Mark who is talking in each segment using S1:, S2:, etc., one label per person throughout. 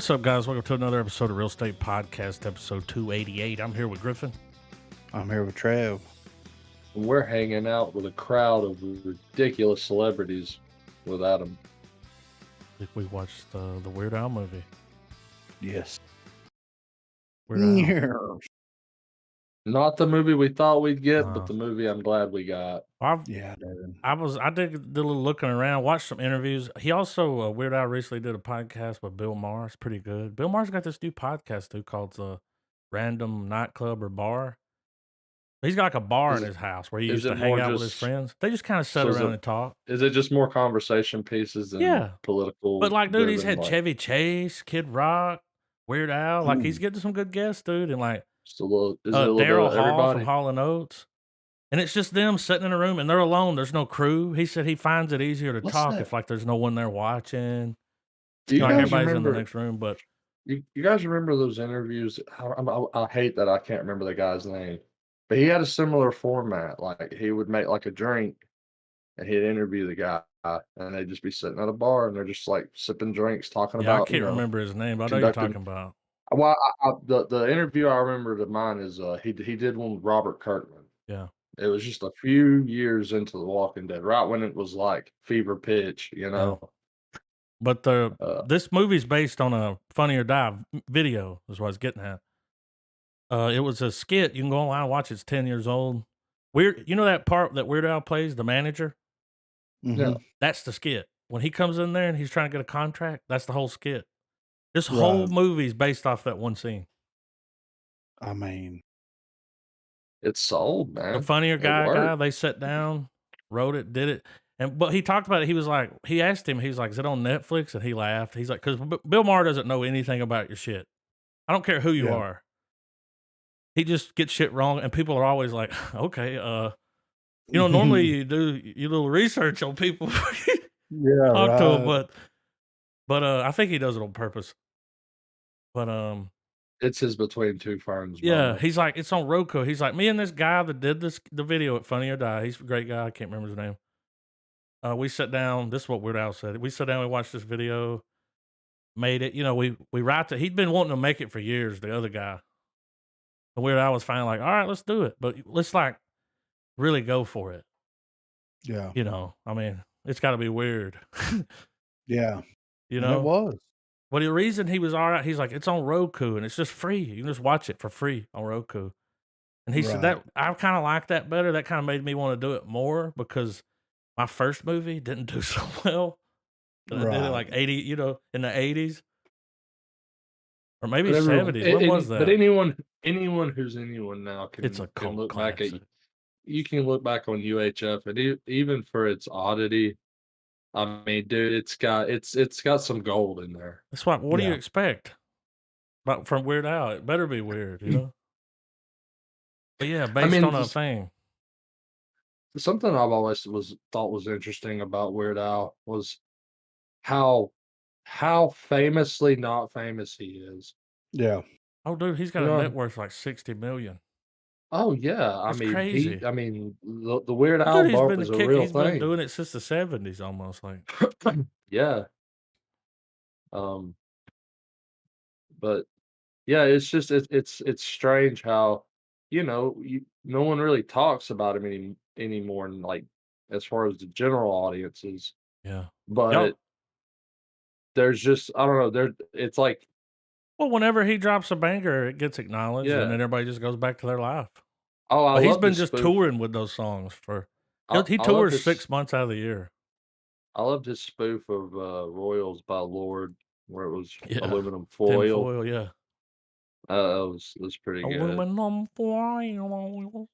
S1: What's up, guys? Welcome to another episode of Real Estate Podcast, episode 288. I'm here with Griffin.
S2: I'm here with Trev.
S3: We're hanging out with a crowd of ridiculous celebrities with Adam.
S1: I think we watched the Weird Al movie.
S2: Yes.
S1: Weird Al.
S3: Not the movie we thought we'd get, but the movie I'm glad we got.
S1: I did a little looking around, watched some interviews. He also, Weird Al recently did a podcast with Bill Maher. It's pretty good. Bill Maher's got this new podcast too called Random Nightclub or Bar. He's got like a bar in his house where he used to hang out with his friends. They just kind of sit around and talk.
S3: Is it just more conversation pieces than political?
S1: But like, dude, he's had Chevy Chase, Kid Rock, Weird Al. Like, he's getting some good guests, dude. And like, Daryl Hall from Hall & Oates. And it's just them sitting in a room, and they're alone. There's no crew. He said he finds it easier to talk if like there's no one there watching. Everybody's in the next room. But
S3: you guys remember those interviews? I hate that I can't remember the guy's name. But he had a similar format. Like, he would make like a drink and he'd interview the guy, and they'd just be sitting at a bar and they're just like sipping drinks, talking about.
S1: I can't remember his name, but I know you're talking about.
S3: Well, the interview I remember of mine is he did one with Robert Kirkman.
S1: Yeah.
S3: It was just a few years into The Walking Dead, right when it was like fever pitch, you know.
S1: But this movie's based on a Funny or Die video, is what I was getting at. It was a skit. You can go online and watch it. It's 10 years old. You know that part that Weird Al plays, the manager?
S2: Mm-hmm.
S3: Yeah.
S1: That's the skit. When he comes in there and he's trying to get a contract, that's the whole skit. This whole movie is based off that one scene.
S2: I mean,
S3: it's sold, man.
S1: The Funny or Die guy, they sat down, wrote it, did it. But he talked about it. He was like, he asked him, he's like, is it on Netflix? And he laughed. He's like, because Bill Maher doesn't know anything about your shit. I don't care who you are. He just gets shit wrong, and people are always like, okay, normally you do your little research on people before you talk to them, but I think he does it on purpose. But
S3: it's his Between Two Ferns.
S1: Yeah, he's like, it's on Roku. He's like, me and this guy that did the video at Funny or Die. He's a great guy. I can't remember his name. We sat down. This is what Weird Al said. We sat down. We watched this video. Made it. We write it. He'd been wanting to make it for years. The other guy. The Weird Al was finally like, all right, let's do it. But let's like really go for it.
S2: Yeah.
S1: I mean, it's got to be weird.
S2: Yeah.
S1: And
S2: it was.
S1: But the reason he was all right, he's like, it's on Roku and it's just free. You can just watch it for free on Roku. And he said that I kind of like that better. That kind of made me want to do it more because my first movie didn't do so well. But I did it like 80, in the 80s. Or maybe 70s. What was that?
S3: But anyone who's anyone now can look
S1: classic.
S3: back at. You can look back on UHF, and even for its oddity, I mean, dude, it's got some gold in there.
S1: That's why. What do you expect? But from Weird Al, it better be weird, But yeah, based on a thing.
S3: Something I've always thought was interesting about Weird Al was how famously not famous he is.
S2: Yeah.
S1: Oh, dude, he's got a net worth like 60 million.
S3: Oh yeah,
S1: That's crazy.
S3: The Weird Al bump is a real
S1: He's
S3: thing.
S1: been doing it since the 70s, almost like.
S3: Yeah. But yeah, it's just it's strange how no one really talks about him anymore, and like as far as the general audiences.
S1: Yeah.
S3: But there's just I don't know. It's like.
S1: Well, whenever he drops a banger, it gets acknowledged, and then everybody just goes back to their life.
S3: Oh,
S1: he's been just touring with those songs he tours 6 months out of the year.
S3: I loved his spoof of Royals by Lord, where it was aluminum foil.
S1: Tin foil, yeah.
S3: That was pretty good.
S1: Aluminum foil.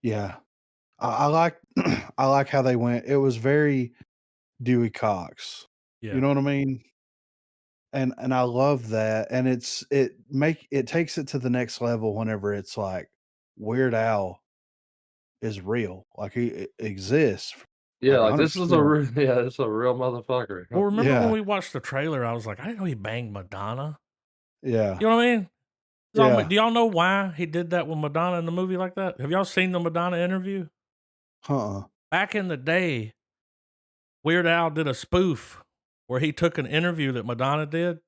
S2: Yeah, I like how they went. It was very Dewey Cox.
S1: Yeah.
S2: You know what I mean? And I love that. And it takes it to the next level whenever it's like Weird Al is real. Like he exists.
S3: Yeah, like this is a real motherfucker.
S1: Well, remember when we watched the trailer, I was like, I didn't know he banged Madonna.
S2: Yeah.
S1: You know what I mean? Do y'all know why he did that with Madonna in the movie like that? Have y'all seen the Madonna interview?
S2: Uh-uh.
S1: Back in the day, Weird Al did a spoof where he took an interview that Madonna did.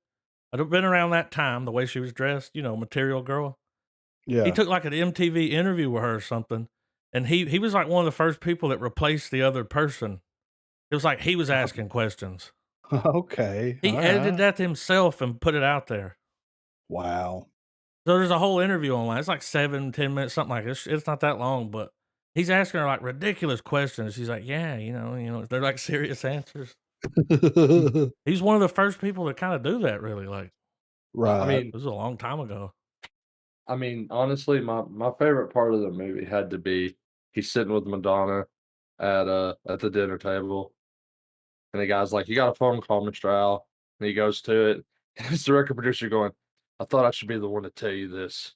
S1: I'd been around that time, the way she was dressed, Material Girl. He
S2: Yeah.
S1: took like an MTV interview with her or something, and he was like one of the first people that replaced the other person. It was like he was asking questions.
S2: Okay.
S1: He
S2: All
S1: edited
S2: right.
S1: that himself and put it out there.
S2: Wow.
S1: So there's a whole interview online. It's like 7, 10 minutes, something like this. It's not that long, but he's asking her like ridiculous questions. She's like, "Yeah, they're like serious answers." He's one of the first people to kind of do that. Really, like
S3: I
S2: Right.
S1: it
S3: mean,
S1: was a long time ago.
S3: honestly, my favorite part of the movie had to be he's sitting with Madonna at the dinner table, and the guy's like, "You got a phone call, Mr. Al," and he goes to it. And it's the record producer going, "I thought I should be the one to tell you this,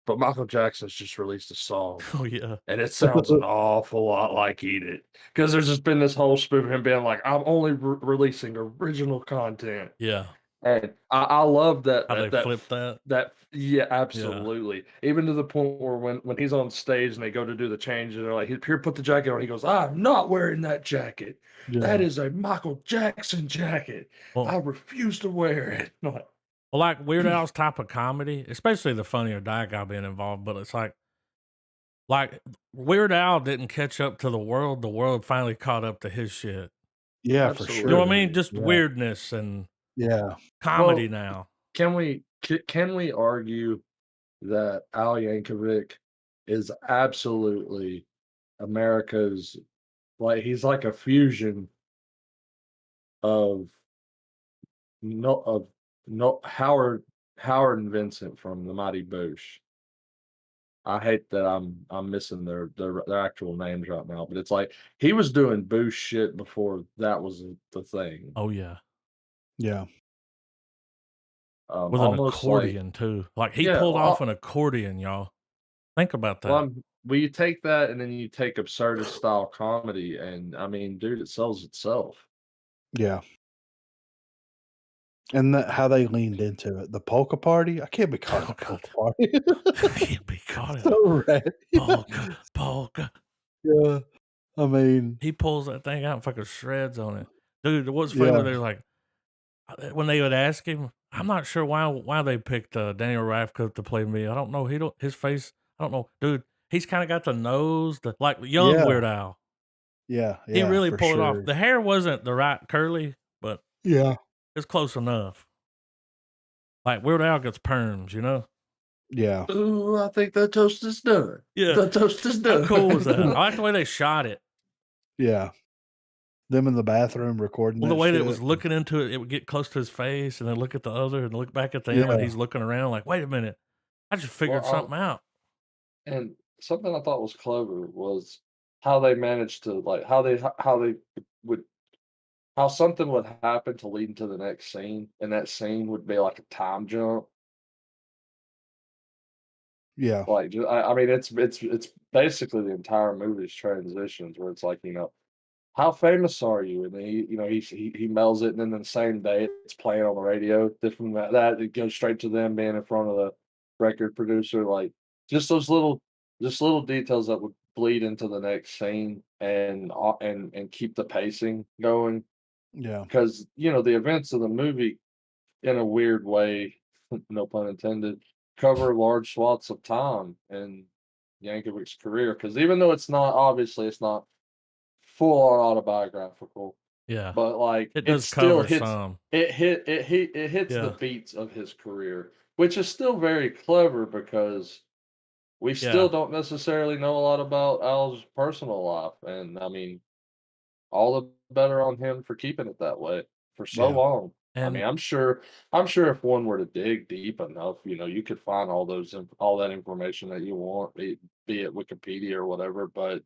S3: but Michael Jackson's just released a song,
S1: Oh yeah,
S3: and it sounds an awful lot like Eat It." Because there's just been this whole spoof of him being like, "I'm only releasing original content."
S1: yeah.
S3: And I love that
S1: How they flipped that?
S3: yeah,
S1: Yeah,
S3: absolutely. Even to the point where when he's on stage and they go to do the change and they're like, "Here, put the jacket on." He goes, "I'm not wearing that jacket. That
S2: Yeah.
S3: is a Michael Jackson jacket. I
S1: well,
S3: refuse to wear it." I'm like,
S1: like Weird Al's type of comedy, especially the Funny or Die guy being involved. But it's like Weird Al didn't catch up to the world. The world finally caught up to his shit.
S2: Yeah, for
S1: You know what I
S2: sure.
S1: mean?
S3: absolutely.
S1: Just
S2: Yeah.
S1: weirdness and
S3: Yeah.
S1: comedy
S3: Well,
S1: now.
S3: can we argue that Al Yankovic is absolutely America's like he's like a fusion of no of no Howard and Vincent from the Mighty Boosh. I hate that I'm missing their actual names right now, but it's like he was doing Boosh shit before that was the thing.
S1: Oh yeah,
S2: Yeah.
S1: with an
S3: Almost like
S1: accordion too. Like he
S3: yeah,
S1: pulled off an accordion, y'all. Think about that.
S3: well, you take that and then you take absurdist style comedy, and I mean, dude, it sells itself.
S2: Yeah. And that how they leaned into it. The polka party? I can't be caught in
S1: Oh
S2: a polka
S1: god,
S2: party.
S1: can't be caught in a
S2: So rad.
S1: polka, polka.
S2: Yeah. I mean,
S1: He pulls that thing out and fucking shreds on it, dude. What's funny
S2: yeah.
S1: when they're like, when they would ask him, I'm not sure why they picked Daniel Radcliffe to play me. I don't know. He don't his face. I don't know, dude. He's kind of got the nose, like young
S2: Yeah.
S1: Weird Al.
S2: Yeah.
S1: He
S2: Yeah,
S1: really
S2: for
S1: pulled it off.
S2: sure.
S1: The hair wasn't the right curly, but
S2: Yeah.
S1: it's close enough. Like Weird Al gets perms, you know?
S2: Yeah.
S3: Ooh, I think the toast is done.
S1: Yeah.
S3: The toast is
S1: How
S3: done.
S1: cool was that? I like the way they shot it.
S2: Yeah. Them in the bathroom recording
S1: Well, the
S2: that
S1: way that it
S2: shit.
S1: was looking into it, it would get close to his face and then look at the other and look back at them and
S2: Yeah.
S1: he's looking around like, wait a minute. I just figured
S3: Well,
S1: something out.
S3: and something I thought was clever was how they managed to like how they would how something would happen to lead into the next scene, and that scene would be like a time jump.
S2: Yeah.
S3: Like, I mean, it's basically the entire movie's transitions where it's like, how famous are you? And then he mails it, and then the same day it's playing on the radio. Different that it goes straight to them being in front of the record producer. Like just those little details that would bleed into the next scene and keep the pacing going.
S2: Yeah.
S3: Because the events of the movie, in a weird way, no pun intended, cover large swaths of time in Yankovic's career. Because even though it's not full on autobiographical,
S1: Yeah.
S3: but like
S1: It
S3: it
S1: does
S3: still
S1: cover
S3: hits
S1: some.
S3: it hits the
S1: Yeah.
S3: beats of his career, which is still very clever because we still
S1: Yeah.
S3: don't necessarily know a lot about Al's personal life. And I mean, all the better on him for keeping it that way for so
S2: Yeah.
S3: long. I mean,
S1: And
S3: I'm sure if one were to dig deep enough, you could find all that information that you want, be it Wikipedia or whatever. But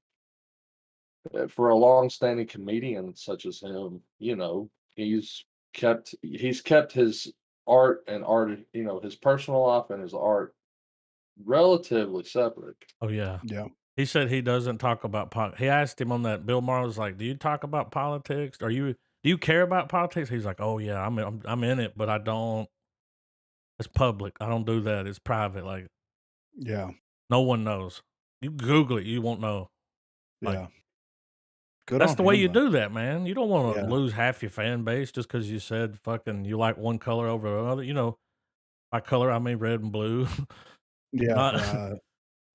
S3: for a long-standing comedian such as him, he's kept his his personal life and his art relatively separate.
S1: oh yeah.
S2: Yeah.
S1: He said he doesn't talk about he asked him on that. Bill Maher was like, "Do you talk about politics? Do you care about politics?" He's like, "Oh yeah, I'm in it, but I don't. It's public. I don't do that. It's private. Like
S2: Yeah.
S1: no one knows. You Google it, you won't know. Like
S2: Yeah. Good
S1: That's
S2: on
S1: the way
S2: him,
S1: you
S2: though.
S1: do that, man. You don't wanna
S2: Yeah.
S1: lose half your fan base just because you said fucking you like one color over another, by color, I mean red and blue,
S2: Yeah,
S1: not
S2: right.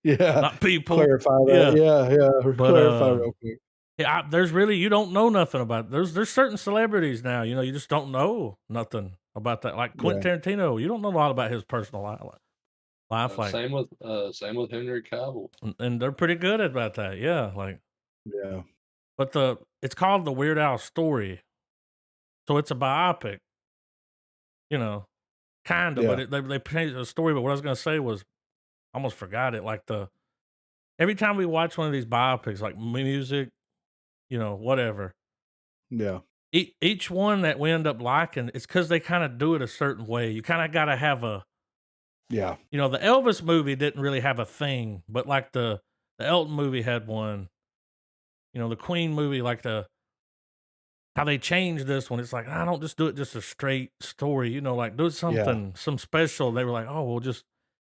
S2: Yeah.
S1: not people.
S2: Clarify that.
S1: Yeah,
S2: Yeah, yeah.
S1: but,
S2: Clarify real quick.
S1: yeah, there's really you don't know nothing about there's certain celebrities now, you just don't know nothing about that, like
S2: Yeah.
S1: Quentin Tarantino, you don't know a lot about his personal life, like
S3: Same with Henry Cavill.
S1: and they're pretty good about that, yeah, like
S2: Yeah.
S1: but it's called The Weird Al Story, so it's a biopic, you know, kinda, but
S2: Yeah.
S1: they painted a story, but what I was gonna say was I almost forgot it, like, every time we watch one of these biopics, like music, whatever,
S2: Yeah.
S1: each one that we end up liking, it's because they kinda do it a certain way, you kinda gotta have
S2: Yeah.
S1: the Elvis movie didn't really have a thing, but, like, the Elton movie had one, the Queen movie, like, how they changed this one, it's like, "I don't just do it just a straight story," like, do
S2: Yeah.
S1: some special, they were like, "Oh, well, just"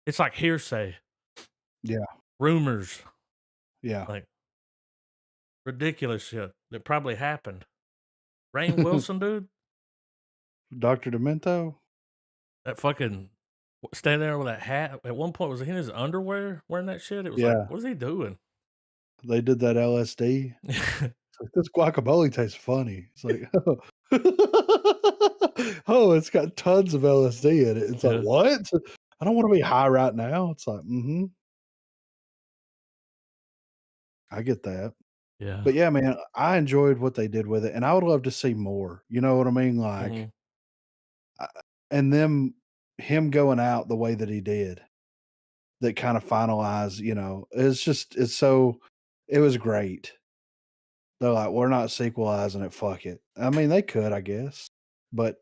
S1: it's like hearsay,
S2: Yeah.
S1: rumors,
S2: Yeah.
S1: like, ridiculous shit that probably happened. Rainn Wilson, dude,
S2: Dr. Demento?
S1: that fucking standing there with that hat, at one point, was he in his underwear wearing that shit? It was like,
S2: Yeah.
S1: "What is he doing?"
S2: They did that LSD. It's like, "This guacamole tastes funny." It's like, "Oh." "Oh, it's got tons of LSD in it." It's like,
S1: Yeah,
S2: "What? I don't wanna be high right now." It's like, "Mhm, I get that."
S1: yeah,
S2: But yeah, man, I enjoyed what they did with it, and I would love to see more, you know what I mean? Like,
S1: mhm,
S2: I and him going out the way that he did, that kinda finalized, it was great. They're like, "We're not sequelizing it, fuck it." I mean, they could, I guess, but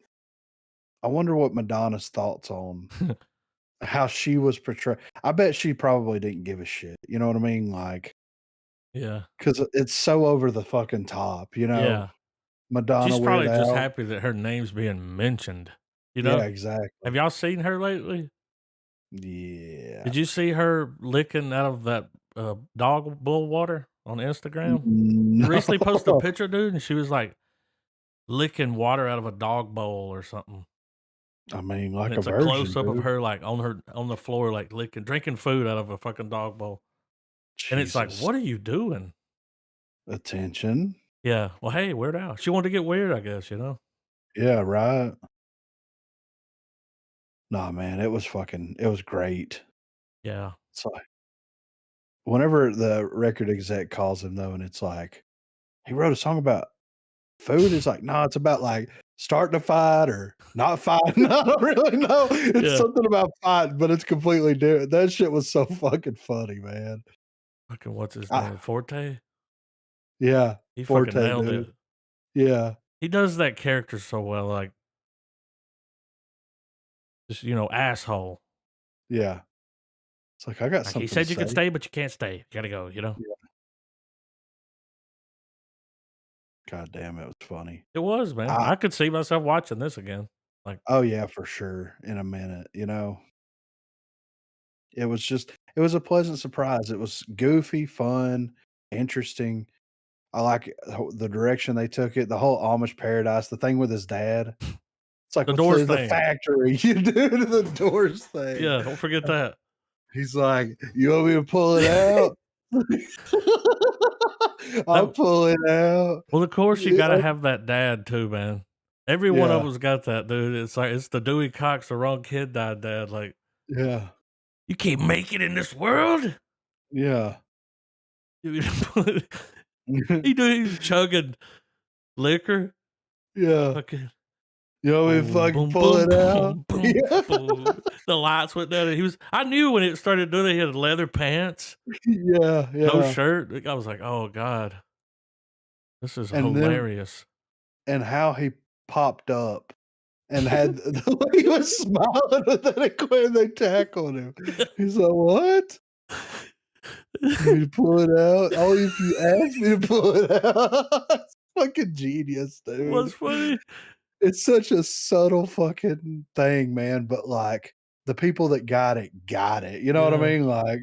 S2: I wonder what Madonna's thoughts on how she was portrayed. I bet she probably didn't give a shit, you know what I mean? Like,
S1: yeah,
S2: because it's so over the fucking top,
S1: yeah.
S2: Madonna,
S1: She's
S2: Weird
S1: probably just
S2: Al.
S1: happy that her name's being mentioned, you
S2: Yeah,
S1: know? Have
S2: exactly.
S1: y'all seen her lately?
S2: Yeah.
S1: Did you see her licking out of that, dog bowl water on Instagram? She
S2: No.
S1: recently posted a picture, dude, and she was, like, licking water out of a dog bowl or something,
S2: I mean,
S1: and
S2: like a
S1: it's a
S2: virgin,
S1: close up of
S2: dude.
S1: her, like, on the floor, like, drinking food out of a fucking dog bowl, and it's like,
S2: Jesus.
S1: "What are you doing?"
S2: Attention.
S1: Yeah, well, hey, Weird Al. She wanted to get weird, I guess.
S2: Yeah, right. Nah, man, it was great.
S1: Yeah.
S2: It's like whenever the record exec calls him though, and it's like, "He wrote a song about food?" It's like, "No, it's about, like, starting a fight or not fighting." I don't really know. It's
S1: Yeah.
S2: something about fighting, but it's completely different. That shit was so fucking funny, man.
S1: Fucking what's his
S2: I
S1: name? Forte?
S2: Yeah,
S1: He fucking
S2: Forte,
S1: nailed
S2: dude.
S1: it.
S2: Yeah,
S1: He does that character so well, like, just, asshole.
S2: yeah. It's like, "I got
S1: Like, he
S2: something to
S1: said you
S2: say."
S1: could stay, but you can't stay. You gotta go.
S2: Yeah. God damn, it was funny.
S1: It was, man.
S2: I
S1: I could see myself watching this again. Like,
S2: Oh, yeah, for sure, in a minute, it was a pleasant surprise. It was goofy, fun, interesting. I like the direction they took it, the whole Amish paradise, the thing with his dad. It's like,
S1: the
S2: "What's
S1: Doors
S2: the
S1: thing.
S2: factory you do to the doors thing?"
S1: Yeah, don't forget that.
S2: He's like, "You want me to pull it out?" "I'll
S1: That
S2: pull it out."
S1: well, of course, you gotta
S2: Yeah,
S1: have that dad too, man. Every one of
S2: yeah,
S1: them's got that, dude. It's like, it's the Dewey Cox, the wrong kid died dad. Like,
S2: yeah,
S1: "You can't make it in this world?"
S2: yeah.
S1: He's chugging liquor.
S2: Yeah.
S1: Fucking
S2: "You want me to
S1: boom,
S2: fucking
S1: boom,
S2: pull
S1: boom,
S2: it out?"
S1: boom, boom,
S2: Yeah.
S1: boom. The lights went down, and I knew when it started doing it, he had leather pants,
S2: Yeah,
S1: no
S2: yeah.
S1: shirt. Like, I was like, "Oh god, this is
S2: And then
S1: hilarious."
S2: and how he popped up and had the way he was smiling and then it quit and they tackled him. He's like, "What? You want me to pull it out? Only if you ask me to pull it out." It's fucking genius,
S1: It was
S2: dude.
S1: funny.
S2: It's such a subtle fucking thing, man, but, like, the people that got it, you know what I
S1: Yeah.
S2: mean? Like,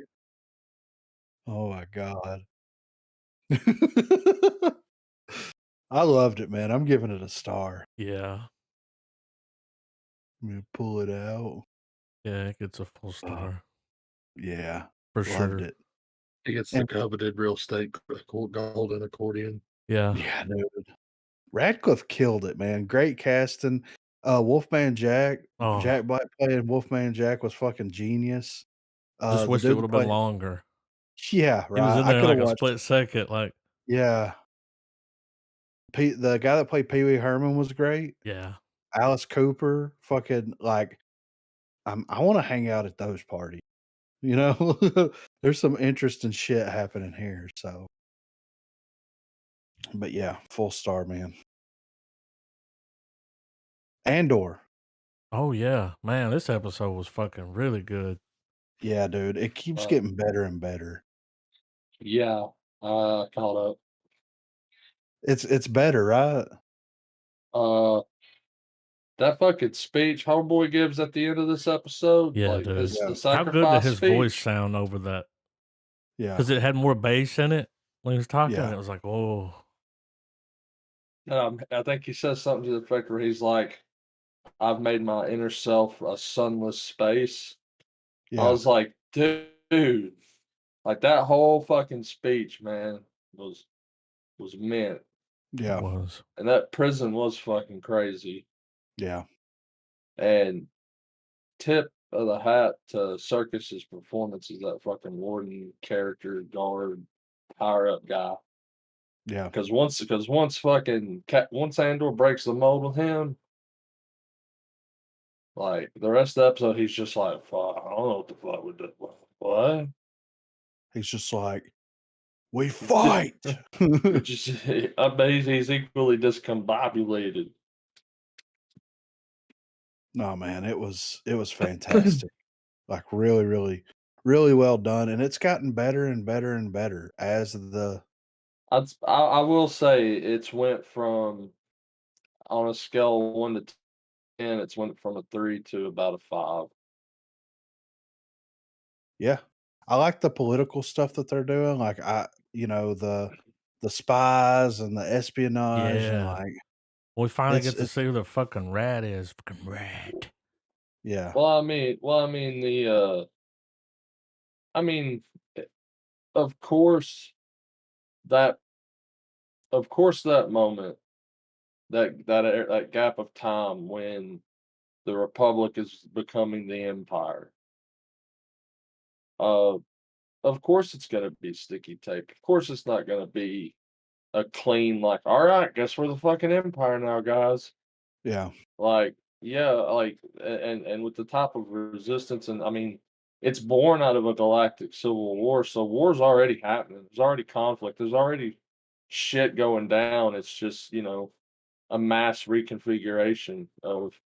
S2: oh my god. I loved it, man. I'm giving it a star.
S1: Yeah.
S2: Let me pull it out.
S1: Yeah, it gets a full
S2: Uh,
S1: star
S2: yeah,
S1: for
S2: loved
S1: sure.
S2: it.
S3: He gets the
S2: And
S3: coveted real estate golden accordion.
S1: Yeah.
S2: yeah, dude. Radcliffe killed it, man. Great casting. Wolfman
S1: Oh,
S2: Jack Black playing Wolfman Jack was fucking genius.
S1: just
S2: The
S1: wish it
S2: dude
S1: would
S2: that
S1: have been
S2: played
S1: longer.
S2: yeah,
S1: He was
S2: right.
S1: in
S2: I
S1: there
S2: coulda
S1: like a
S2: watched
S1: split second, like,
S2: yeah. The guy that played Pee Wee Herman was great.
S1: yeah.
S2: Alice Cooper, fucking, like, I wanna hang out at those parties, you know? There's some interesting shit happening here, so but yeah, full star, man. Andor.
S1: Oh, yeah. Man, this episode was fucking really good.
S2: Yeah, dude, it keeps
S3: Uh,
S2: getting better and better.
S3: yeah, caught up.
S2: It's better, right?
S3: Uh, that fucking speech homeboy gives at the end of this episode,
S1: Yeah,
S3: like
S1: dude.
S3: it's
S2: Yeah,
S3: the
S1: How good did
S3: sacrifice
S1: his voice
S3: speech.
S1: sound over that?
S2: yeah,
S1: Because it had more bass in it when he was talking, and
S2: yeah,
S1: it was like, oh,
S3: I think he says something to the effect where he's like, "I've made my inner self a sunless space." I
S2: yeah,
S3: was like, dude, like that whole fucking speech, man, was meant,
S1: it
S2: yeah,
S1: was.
S3: and that prison was fucking crazy.
S2: yeah,
S3: And tip of the hat to Circus's performance as that fucking warden character guard higher up guy.
S2: yeah.
S3: Once Andor breaks the mold with him, like the rest of the episode, he's just like, "Fuck, I don't know what the fuck with that. What?
S2: He's just like, "We
S3: Just,
S2: fight!"
S3: just I bet he's equally discombobulated."
S2: No, man, it was fantastic. Like, really, really, really well done, and it's gotten better and better and better as the
S3: I will say it's went from on a scale of 1 to 10, it's went from a 3 to about a 5.
S2: yeah. I like the political stuff that they're doing, like, the spies and the espionage and,
S1: Yeah.
S2: like,
S1: We finally get to
S2: it's
S1: see who the fucking rat is. Fucking rat.
S2: yeah,
S3: I mean, eh, of course that that moment, that gap of time when the Republic is becoming the Empire. Uh, of course it's gonna be sticky tape. Of course it's not gonna be a clean like, all right, guess we're the fucking Empire now, guys.
S2: yeah,
S3: Like, yeah, like, and with the type of resistance, and I mean, it's born out of a galactic civil war, so war's already happening. There's already conflict. There's already shit going down. It's just, a mass reconfiguration of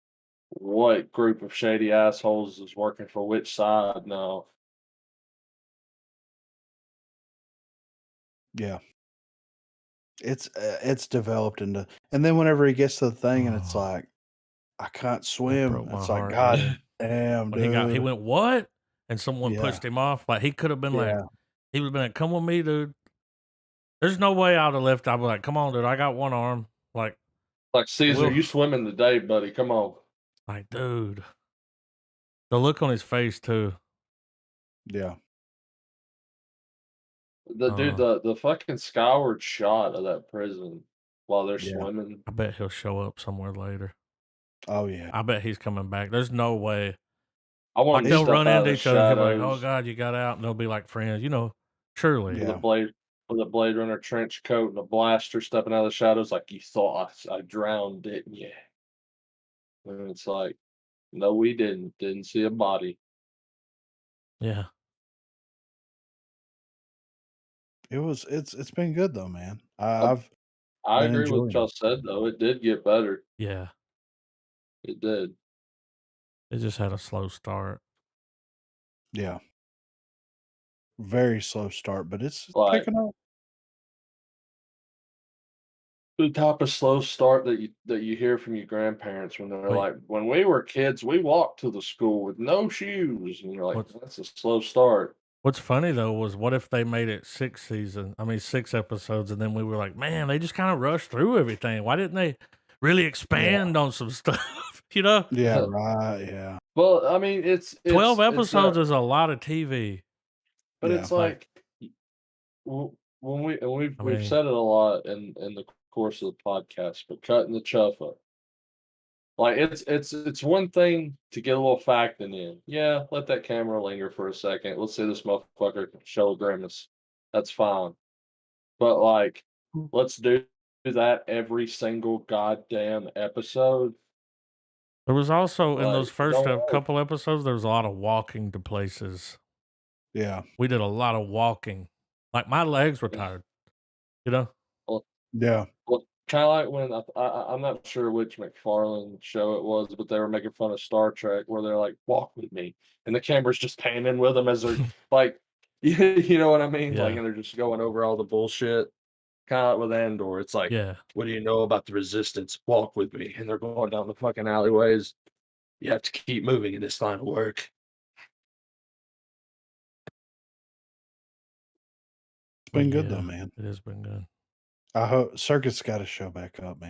S3: what group of shady assholes is working for which side now.
S2: yeah. It's developed into and then whenever he gets to the thing and it's
S1: Oh,
S2: like, "I can't
S1: that
S2: swim,"
S1: broke my
S2: it's like,
S1: heart,
S2: "God
S1: dude.
S2: damn,
S1: When he
S2: dude."
S1: went, what? And someone
S2: Yeah,
S1: pushed him off. Like, he could have been like,
S2: yeah,
S1: he would have been like, come with me, dude. There's no way I would have left. I'd be like, come on, dude. I got one arm.
S3: Like, Caesar,
S1: Will,
S3: you swimming today, buddy. Come on.
S1: dude. The look on his face, too.
S2: yeah,
S1: Uh,
S3: The fucking skyward shot of that prison while they're
S2: yeah.
S3: swimming.
S1: I bet he'll show up somewhere later.
S2: Oh, yeah.
S1: I bet he's coming back. There's no way.
S3: I want
S1: Like,
S3: him to
S1: they'll
S2: He's
S3: step
S1: run
S3: out of
S1: into
S3: the
S1: each other and he'll be like, oh,
S3: shadows
S1: God, you got out. And they'll be like friends, surely.
S3: with a
S2: yeah.
S3: blade runner trench coat and a blaster stepping out of the shadows like, "You thought I drowned, didn't you?" And it's like, "No, we didn't. Didn't see a body."
S1: Yeah.
S2: It's been good though, man.
S3: I
S2: I've
S3: I
S2: been
S3: agree with what
S2: enjoying
S3: y'all
S2: it.
S3: said, though. It did get better.
S1: Yeah.
S3: It did.
S1: It just had a slow start.
S2: Yeah. Very slow start, but it's
S3: Like,
S2: picking up.
S3: the type of slow start that you hear from your grandparents when they're
S1: Wait,
S3: like, "When we were kids, we walked to the school with no shoes," and you're like,
S1: what's
S3: "That's a slow start."
S1: What's funny though was what if they made it 6 episodes, and then we were like, man, they just kind of rushed through everything. Why didn't they really
S2: Yeah.
S1: expand on some stuff? You know,
S2: Yeah, right. Yeah.
S3: Well, I mean, it's
S1: 12
S3: it's
S1: episodes
S3: not,
S1: is a lot of TV.
S3: but
S2: Yeah.
S3: it's
S1: Like,
S3: like when
S1: I
S3: we've
S1: mean,
S3: said it a lot in the course of the podcast, but cutting the chuff up. Like it's one thing to get a little facting in. Yeah, let that camera linger for a second. Let's see this motherfucker show a grimace. That's fine. But like, let's do that every single goddamn episode.
S1: there was also in those
S3: Like, it
S1: first
S3: don't work.
S1: couple episodes, there was a lot of walking to places.
S2: Yeah.
S1: We did a lot of walking. Like my legs were tired, you know?
S3: Well,
S2: Yeah.
S3: well, kind of like when I'm not sure which McFarlane show it was, but they were making fun of Star Trek, where they're like, "Walk with me," and the camera's just panning with them as they're like, you know what I mean? Like,
S1: Yeah.
S3: and they're just going over all the bullshit. Kind of like with Andor, it's like,
S1: Yeah.
S3: "What do you know about the Resistance? Walk with me," and they're going down the fucking alleyways. You have to keep moving in this line of work.
S2: It's
S1: But
S2: been good though,
S1: yeah,
S2: man.
S1: it has been good.
S2: I hope Circuit's got to show back up, man.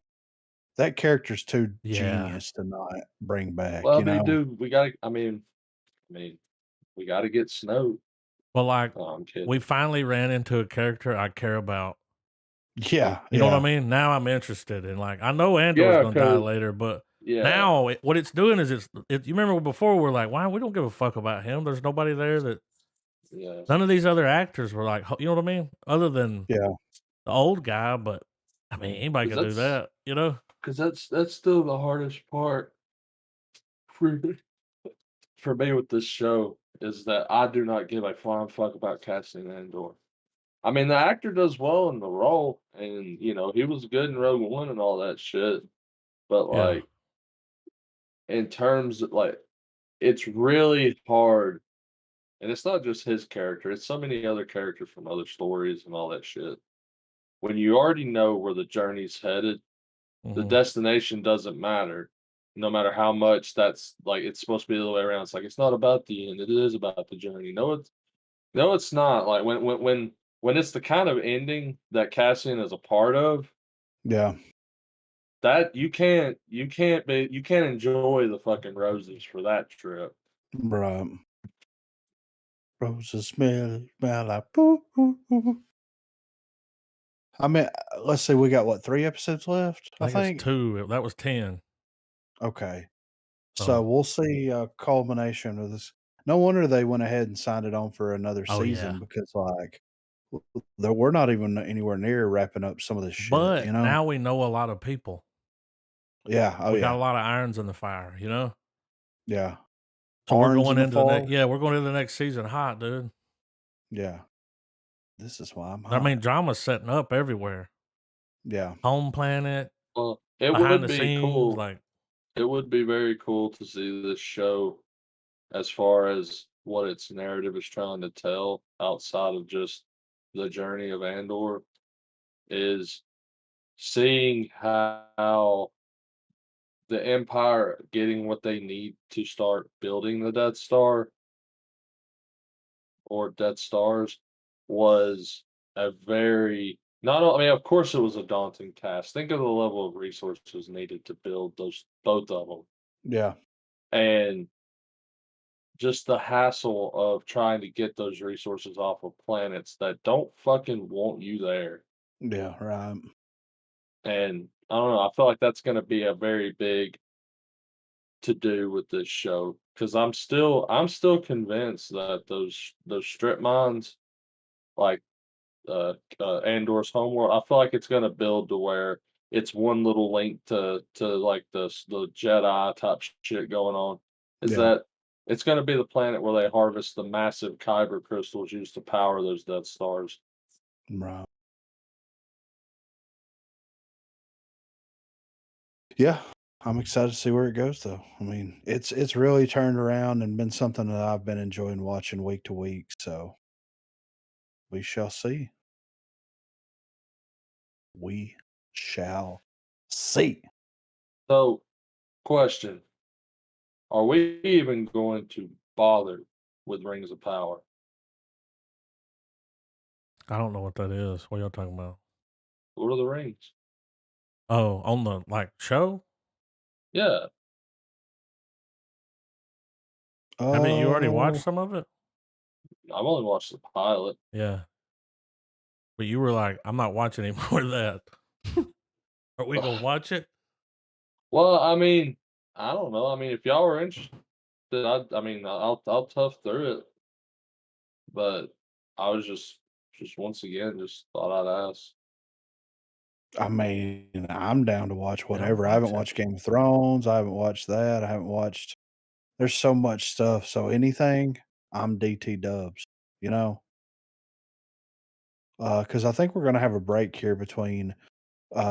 S2: That character's too
S1: Yeah.
S2: genius to not bring back,
S3: Well, I
S2: you
S3: mean,
S2: know?
S3: dude, we got to. I mean, we got to get Snow.
S1: Well, like,
S3: Oh, I'm
S1: we
S3: kidding.
S1: finally ran into a character I care about.
S2: Yeah.
S1: You know what I
S2: Yeah.
S1: mean? Now I'm interested in, like, I know Andor's
S3: Yeah,
S1: gonna die
S3: cause
S1: later, but
S3: yeah,
S1: now what it's doing is you remember before we're like, "Why we don't give a fuck about him. There's nobody there that
S3: yeah.
S1: none of these other actors were like, you know what I mean? Other than
S2: Yeah.
S1: the old guy, but I mean, anybody
S3: Cause
S1: could do
S3: that's
S1: that, you know?
S3: cause that's still the hardest part for for me with this show is that I do not give a flying fuck about casting Andor. I mean, the actor does well in the role, and he was good in Rogue One and all that shit. But
S1: Yeah.
S3: like, in terms of like, it's really hard, and it's not just his character; it's so many other characters from other stories and all that shit. When you already know where the journey's headed, the
S1: Mhm.
S3: destination doesn't matter, no matter how much that's like. It's supposed to be the other way around. It's like it's not about the end; it is about the journey. No, it's not. Like when it's the kind of ending that Cassian is a part of,
S2: Yeah.
S3: that you can't enjoy the fucking roses for that trip.
S2: Right. Roses smell like boo. I mean, let's see, we got what, 3 episodes left,
S1: I
S2: I
S1: think it's
S2: think?
S1: 2. That was 10.
S2: Okay. So
S1: So,
S2: we'll see a culmination of this. No wonder they went ahead and signed it on for another
S1: oh yeah.
S2: season because, like, we're not even anywhere near wrapping up some of this shit,
S1: But
S2: you know?
S1: now we know a lot of people.
S2: Yeah. Oh,
S1: We got
S2: yeah.
S1: a lot of irons in the fire, you know?
S2: Yeah.
S1: So we're
S2: Arns
S1: going
S2: in the
S1: into the next
S2: far.
S1: yeah, we're going into the next season hot, dude.
S2: Yeah. This is why I'm
S1: I
S2: hot.
S1: mean, drama's setting up everywhere.
S2: Yeah.
S1: Home planet,
S3: Well, it
S1: behind
S3: would
S1: the
S3: be
S1: scenes,
S3: cool.
S1: like,
S3: It would be very cool to see this show as far as what its narrative is trying to tell outside of just the journey of Andor is seeing how the Empire getting what they need to start building the Death Star or Death Stars was a very not o- I mean, of course, it was a daunting task. Think of the level of resources needed to build those both of them,
S2: Yeah.
S3: and just the hassle of trying to get those resources off of planets that don't fucking want you there.
S2: Yeah. Right.
S3: And I don't know, I feel like that's going to be a very big to do with this show because I'm still convinced that those strip mines like Andor's homeworld, I feel like it's going to build to where it's one little link to like the Jedi type shit going on. Is
S2: Yeah.
S3: that it's going to be the planet where they harvest the massive kyber crystals used to power those Death Stars.
S2: Right. Yeah. I'm excited to see where it goes, though. I mean, it's really turned around and been something that I've been enjoying watching week to week. So we shall see. We shall see.
S3: So, question: are we even going to bother with Rings of Power?
S1: I don't know what that is. What y'all talking about?
S3: Lord of the Rings.
S1: Oh, on the like show?
S3: Yeah.
S1: Haven't you already watched
S2: Oh,
S1: some of it?
S3: I've only watched the pilot.
S1: Yeah. But you were like, I'm not watching any more of that. Are we gonna watch it?
S3: Well, I mean, I don't know. I mean, if y'all were interested, I mean, I'll tough through it. But I was just once again just thought I'd ask.
S2: I mean, I'm down to watch
S1: Yeah, I'll
S2: whatever. I haven't
S1: watch it.
S2: watched Game of Thrones. I haven't watched that. I haven't watched. There's so much stuff. So anything, I'm DT Dubs. You know, because I think we're gonna have a break here between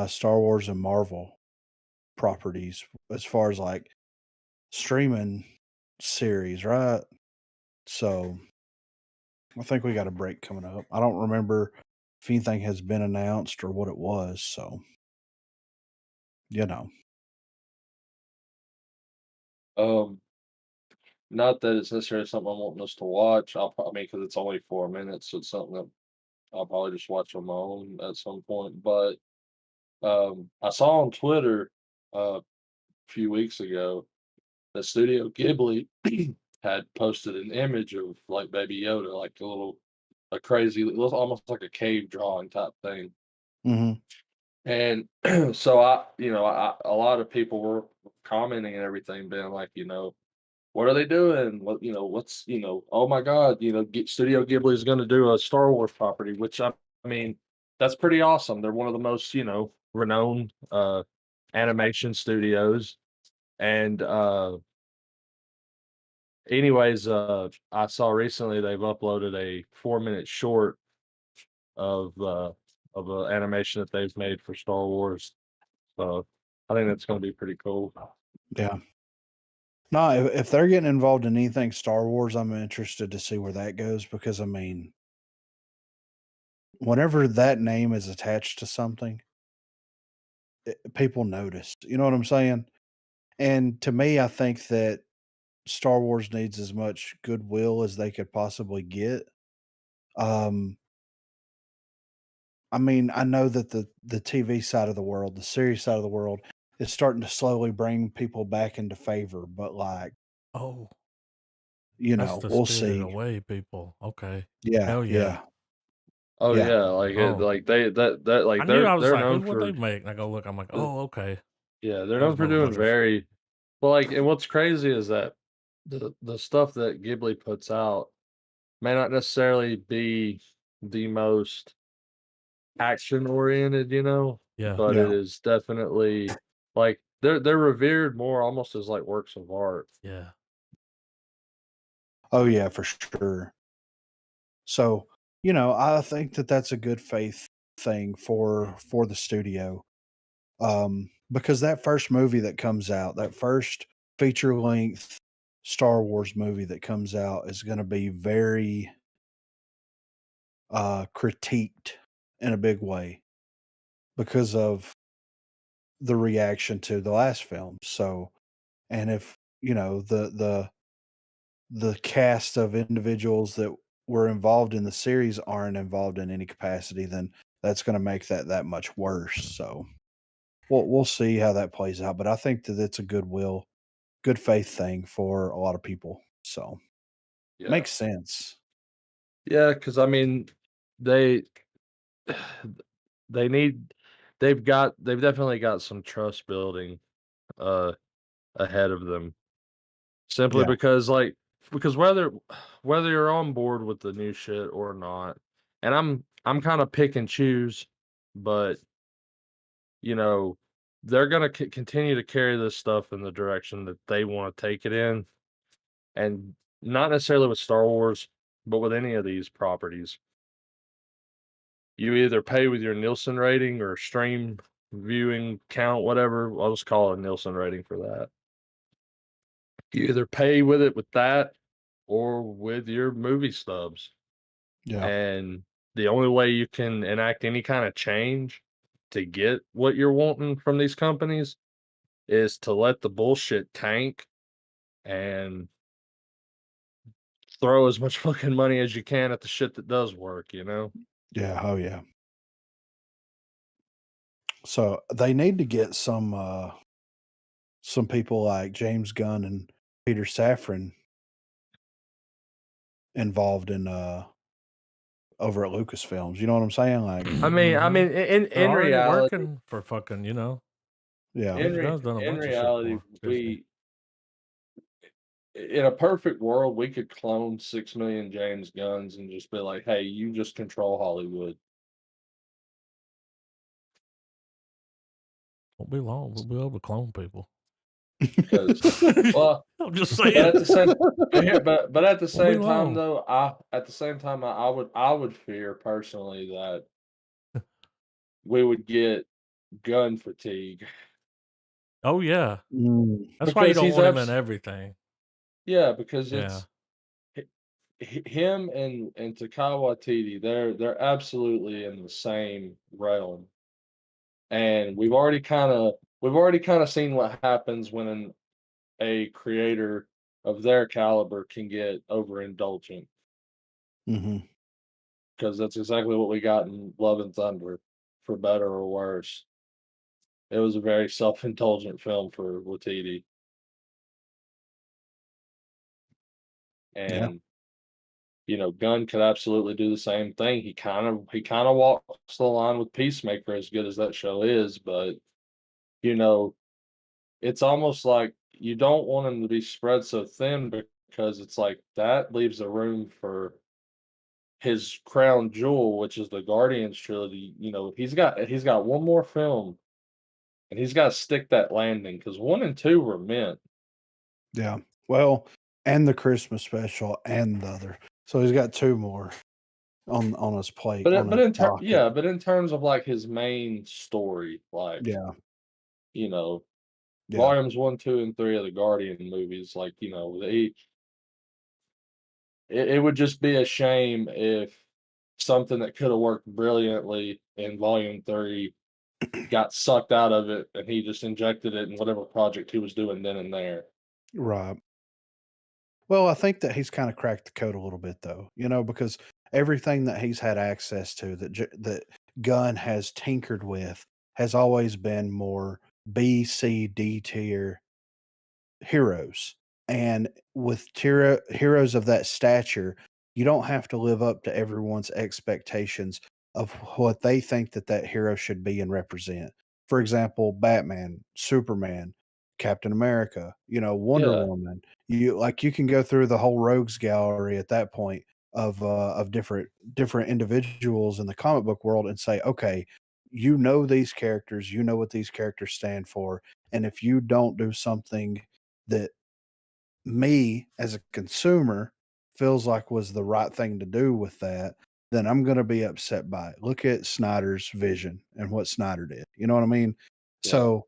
S2: Star Wars and Marvel properties as far as like streaming series, right? So I think we got a break coming up. I don't remember if anything has been announced or what it was. So, you know,
S3: Um, Not that it's necessarily something I'm wanting us to watch. I mean, because it's only 4 minutes, so it's something that I'll probably just watch on my own at some point. But I saw on Twitter a few weeks ago that Studio Ghibli had posted an image of like Baby Yoda, like a crazy, it was almost like a cave drawing type thing.
S2: hmm
S3: And so a lot of people were commenting and everything, being like, what are they doing? Oh my God, Studio Ghibli is going to do a Star Wars property, which I mean, that's pretty awesome. They're one of the most, renowned animation studios. And anyways, I saw recently they've uploaded a 4-minute short of an animation that they've made for Star Wars. So I think that's going to be pretty cool.
S2: yeah. No, if they're getting involved in anything Star Wars, I'm interested to see where that goes because I mean, whenever that name is attached to something, people notice. You know what I'm saying? And to me, I think that Star Wars needs as much goodwill as they could possibly get. Um, I mean, I know that the TV side of the world, the series side of the world, is starting to slowly bring people back into favor, but like,
S1: Oh,
S2: you
S1: that's
S2: know,
S1: the
S2: we'll
S1: Spirited
S2: see.
S1: Away people. Okay.
S2: Yeah,
S1: Hell yeah.
S2: yeah,
S3: Oh
S2: yeah.
S3: yeah, like
S1: Oh,
S3: like
S1: I knew I was
S3: they're
S1: like, who
S3: known
S1: would they
S3: for
S1: make? And I go look, I'm like, oh, okay.
S3: yeah, they're
S1: Those
S3: known for doing
S1: motherfuckers.
S3: very well. Like, and what's crazy is that the stuff that Ghibli puts out may not necessarily be the most action oriented,
S1: Yeah.
S3: but it
S2: Yeah.
S3: is definitely like they're revered more almost as like works of art.
S1: Yeah.
S2: Oh yeah, for sure. So, you know, I think that that's a good faith thing for the studio. Because that first movie that comes out, that first feature length Star Wars movie that comes out is going to be very critiqued in a big way because of the reaction to the last film. So, and if, you know, the cast of individuals that were involved in the series aren't involved in any capacity, then that's going to make that much worse. So we'll see how that plays out. But I think that it's a good faith thing for a lot of people. So
S3: Yeah,
S2: makes sense.
S3: yeah, because I mean they they need they've definitely got some trust building uh ahead of them. Simply
S2: Yeah.
S3: because whether you're on board with the new shit or not, and I'm kind of pick and choose, but you know, they're gonna continue to carry this stuff in the direction that they want to take it in, and not necessarily with Star Wars, but with any of these properties. You either pay with your Nielsen rating or stream viewing count, whatever. I'll just call it a Nielsen rating for that. You either pay with it with that or with your movie stubs.
S2: Yeah.
S3: And the only way you can enact any kind of change to get what you're wanting from these companies is to let the bullshit tank and throw as much fucking money as you can at the shit that does work, you know?
S2: Yeah. Oh yeah. So they need to get some people like James Gunn and Peter Safran involved in over at Lucasfilms. You know what I'm saying? Like,
S3: I
S1: Mhm.
S3: mean,
S1: They're
S3: in
S1: already
S3: reality,
S1: working for fucking,
S2: yeah,
S1: James Gunn's done a
S3: in
S1: bunch of shit
S3: reality,
S1: for Disney.
S3: in a perfect world, we could clone 6 million James Gunns and just be like, "Hey, you just control Hollywood."
S1: Won't be long. We'll be able to clone people.
S3: Because, well,
S1: I'm just
S3: but
S1: saying.
S3: at the same, but at the
S1: Won't be
S3: same time,
S1: long.
S3: though, at the same time, I would fear personally that we would get gun fatigue
S1: Oh yeah.
S2: Mm,
S1: That's why you
S3: because
S1: don't
S3: he's
S1: want him in everything.
S3: yeah, because
S1: Yeah.
S3: it's him and Taika Waititi, they're absolutely in the same realm, and we've already kind of seen what happens when a creator of their caliber can get overindulgent,
S2: mhm.
S3: because that's exactly what we got in Love and Thunder, for better or worse. It was a very self-indulgent film for Waititi,
S2: Yeah,
S3: and Gunn could absolutely do the same thing. He kind of walks the line with Peacemaker, as good as that show is, but you know, it's almost like you don't want him to be spread so thin, because it's like that leaves a room for his crown jewel, which is the Guardians trilogy. He's got one more film, and he's got to stick that landing, because 1 and 2 were meant.
S2: yeah. Well, and the Christmas special and the other. So he's got 2 more on his plate, on his docket.
S3: But in terms of like his main story, like
S2: Yeah,
S3: you know,
S2: yeah,
S3: volumes 1, 2, and 3 of the Guardian movies, like it would just be a shame if something that could have worked brilliantly in volume 3 got sucked out of it, and he just injected it in whatever project he was doing then and there.
S2: right. Well, I think that he's kinda cracked the code a little bit though, because everything that he's had access to that Gunn has tinkered with has always been more B, C, D tier heroes. And with heroes of that stature, you don't have to live up to everyone's expectations of what they think that that hero should be and represent. For example, Batman, Superman, Captain America, Wonder
S3: Yeah,
S2: Woman. You can go through the whole rogues gallery at that point of different individuals in the comic book world and say, okay, these characters, you know what these characters stand for, and if you don't do something that me as a consumer feels like was the right thing to do with that, then I'm going to be upset by it. Look at Snyder's vision and what Snyder did. You know what I mean?
S3: yeah,
S2: So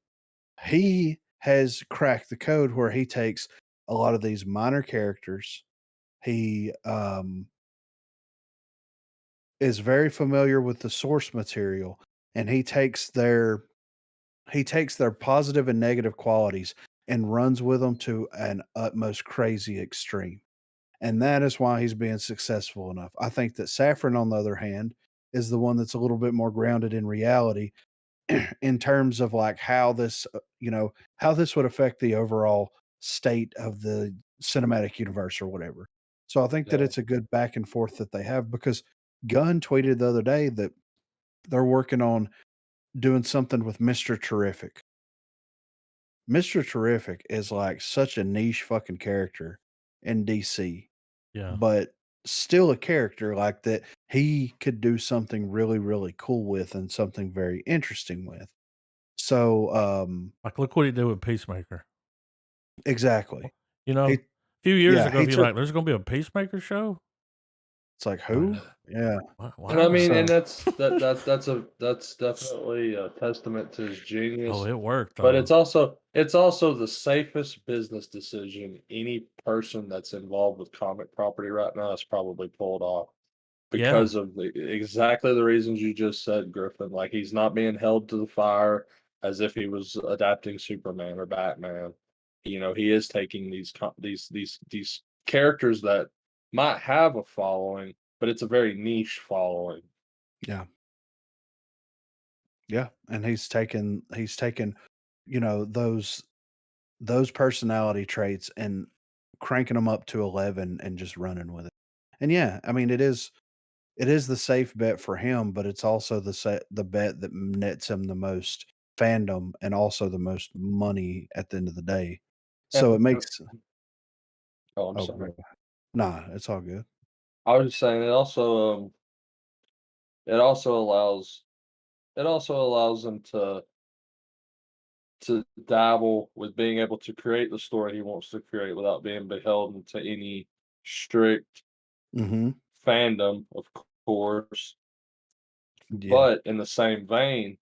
S2: he has cracked the code where he takes a lot of these minor characters. He is very familiar with the source material, and he takes their positive and negative qualities and runs with them to an utmost crazy extreme. And that is why he's being successful enough. I think that Saffron, on the other hand, is the one that's a little bit more grounded in reality in terms of like how this would affect the overall state of the cinematic universe or whatever. So I think that
S3: yeah,
S2: it's a good back and forth that they have because Gunn tweeted the other day that they're working on doing something with Mr. Terrific. Mr. Terrific is like such a niche fucking character in DC,
S1: Yeah.
S2: but still a character like that he could do something really, really cool with and something very interesting with. So,
S1: Like look what he did with Peacemaker.
S2: exactly.
S1: A
S2: He
S1: few years
S2: yeah,
S1: ago,
S2: he
S1: if you're
S2: took
S1: like, "There's gonna be a Peacemaker show?"
S2: it's like,
S1: Like,
S2: "Who?" Yeah.
S3: and I
S1: why?
S3: mean, and
S2: So
S3: that's definitely a testament to his
S1: Oh,
S3: genius.
S1: it worked
S3: But
S1: though.
S3: it's also the safest business decision any person that's involved with comic property right now has probably pulled off,
S1: Yeah.
S3: because of exactly the reasons you just said, Griffin. Like, he's not being held to the fire as if he was adapting Superman or Batman. He is taking these characters that might have a following, but it's a very niche following.
S2: Yeah. Yeah, and he's taken, those personality traits and cranking them up to 11 and just running with it. And yeah, I mean, it is the safe bet for him, but it's also the bet that nets him the most fandom and also the most money at the end of the day. So it
S3: And
S2: makes
S3: oh, I'm
S2: oh,
S3: sorry.
S2: go nah, it's all good.
S3: I was just saying it also allows them to dabble with being able to create the story he wants to create without being beholden to any strict
S2: Mhm.
S3: fandom, of course.
S2: Yeah.
S3: But in the same vein,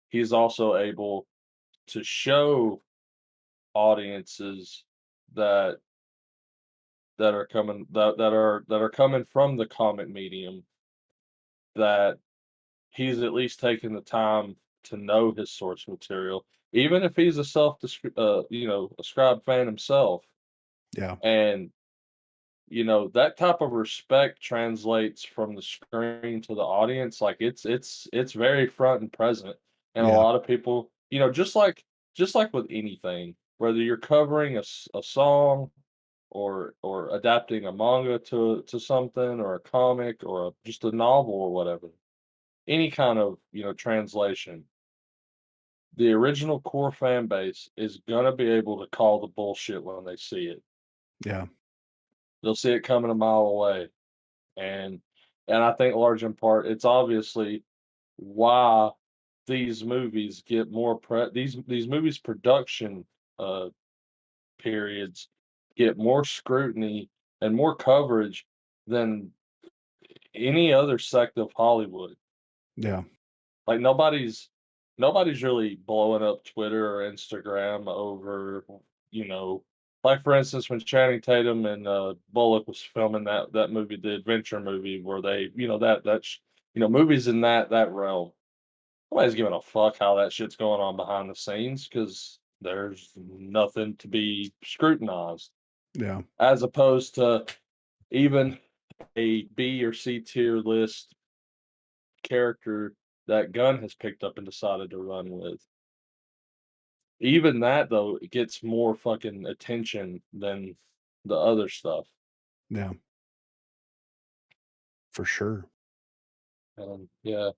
S3: he's also able to show audiences that that are coming from the comic medium that he's at least taken the time to know his source material, even if he's a ascribed fan himself.
S2: Yeah.
S3: And that type of respect translates from the screen to the audience. Like it's very front and present. And a
S2: Yeah.
S3: lot of people, just like with anything, whether you're covering a song or adapting a manga to something or a comic or just a novel or whatever, any kind of translation, the original core fan base is gonna be able to call the bullshit when they see it.
S2: Yeah.
S3: They'll see it coming a mile away. And I think large in part, it's obviously why these movies get more these movies production uh periods get more scrutiny and more coverage than any other sect of Hollywood.
S2: Yeah.
S3: Like nobody's really blowing up Twitter or Instagram over, you know, like for instance when Channing Tatum and Bullock was filming that movie, the adventure movie, where they, movies in that realm. Nobody's giving a fuck how that shit's going on behind the scenes because there's nothing to be scrutinized,
S2: Yeah.
S3: as opposed to even a B or C tier list character that Gunn has picked up and decided to run with. Even that though, it gets more fucking attention than the other stuff.
S2: Yeah. For sure.
S3: Yeah,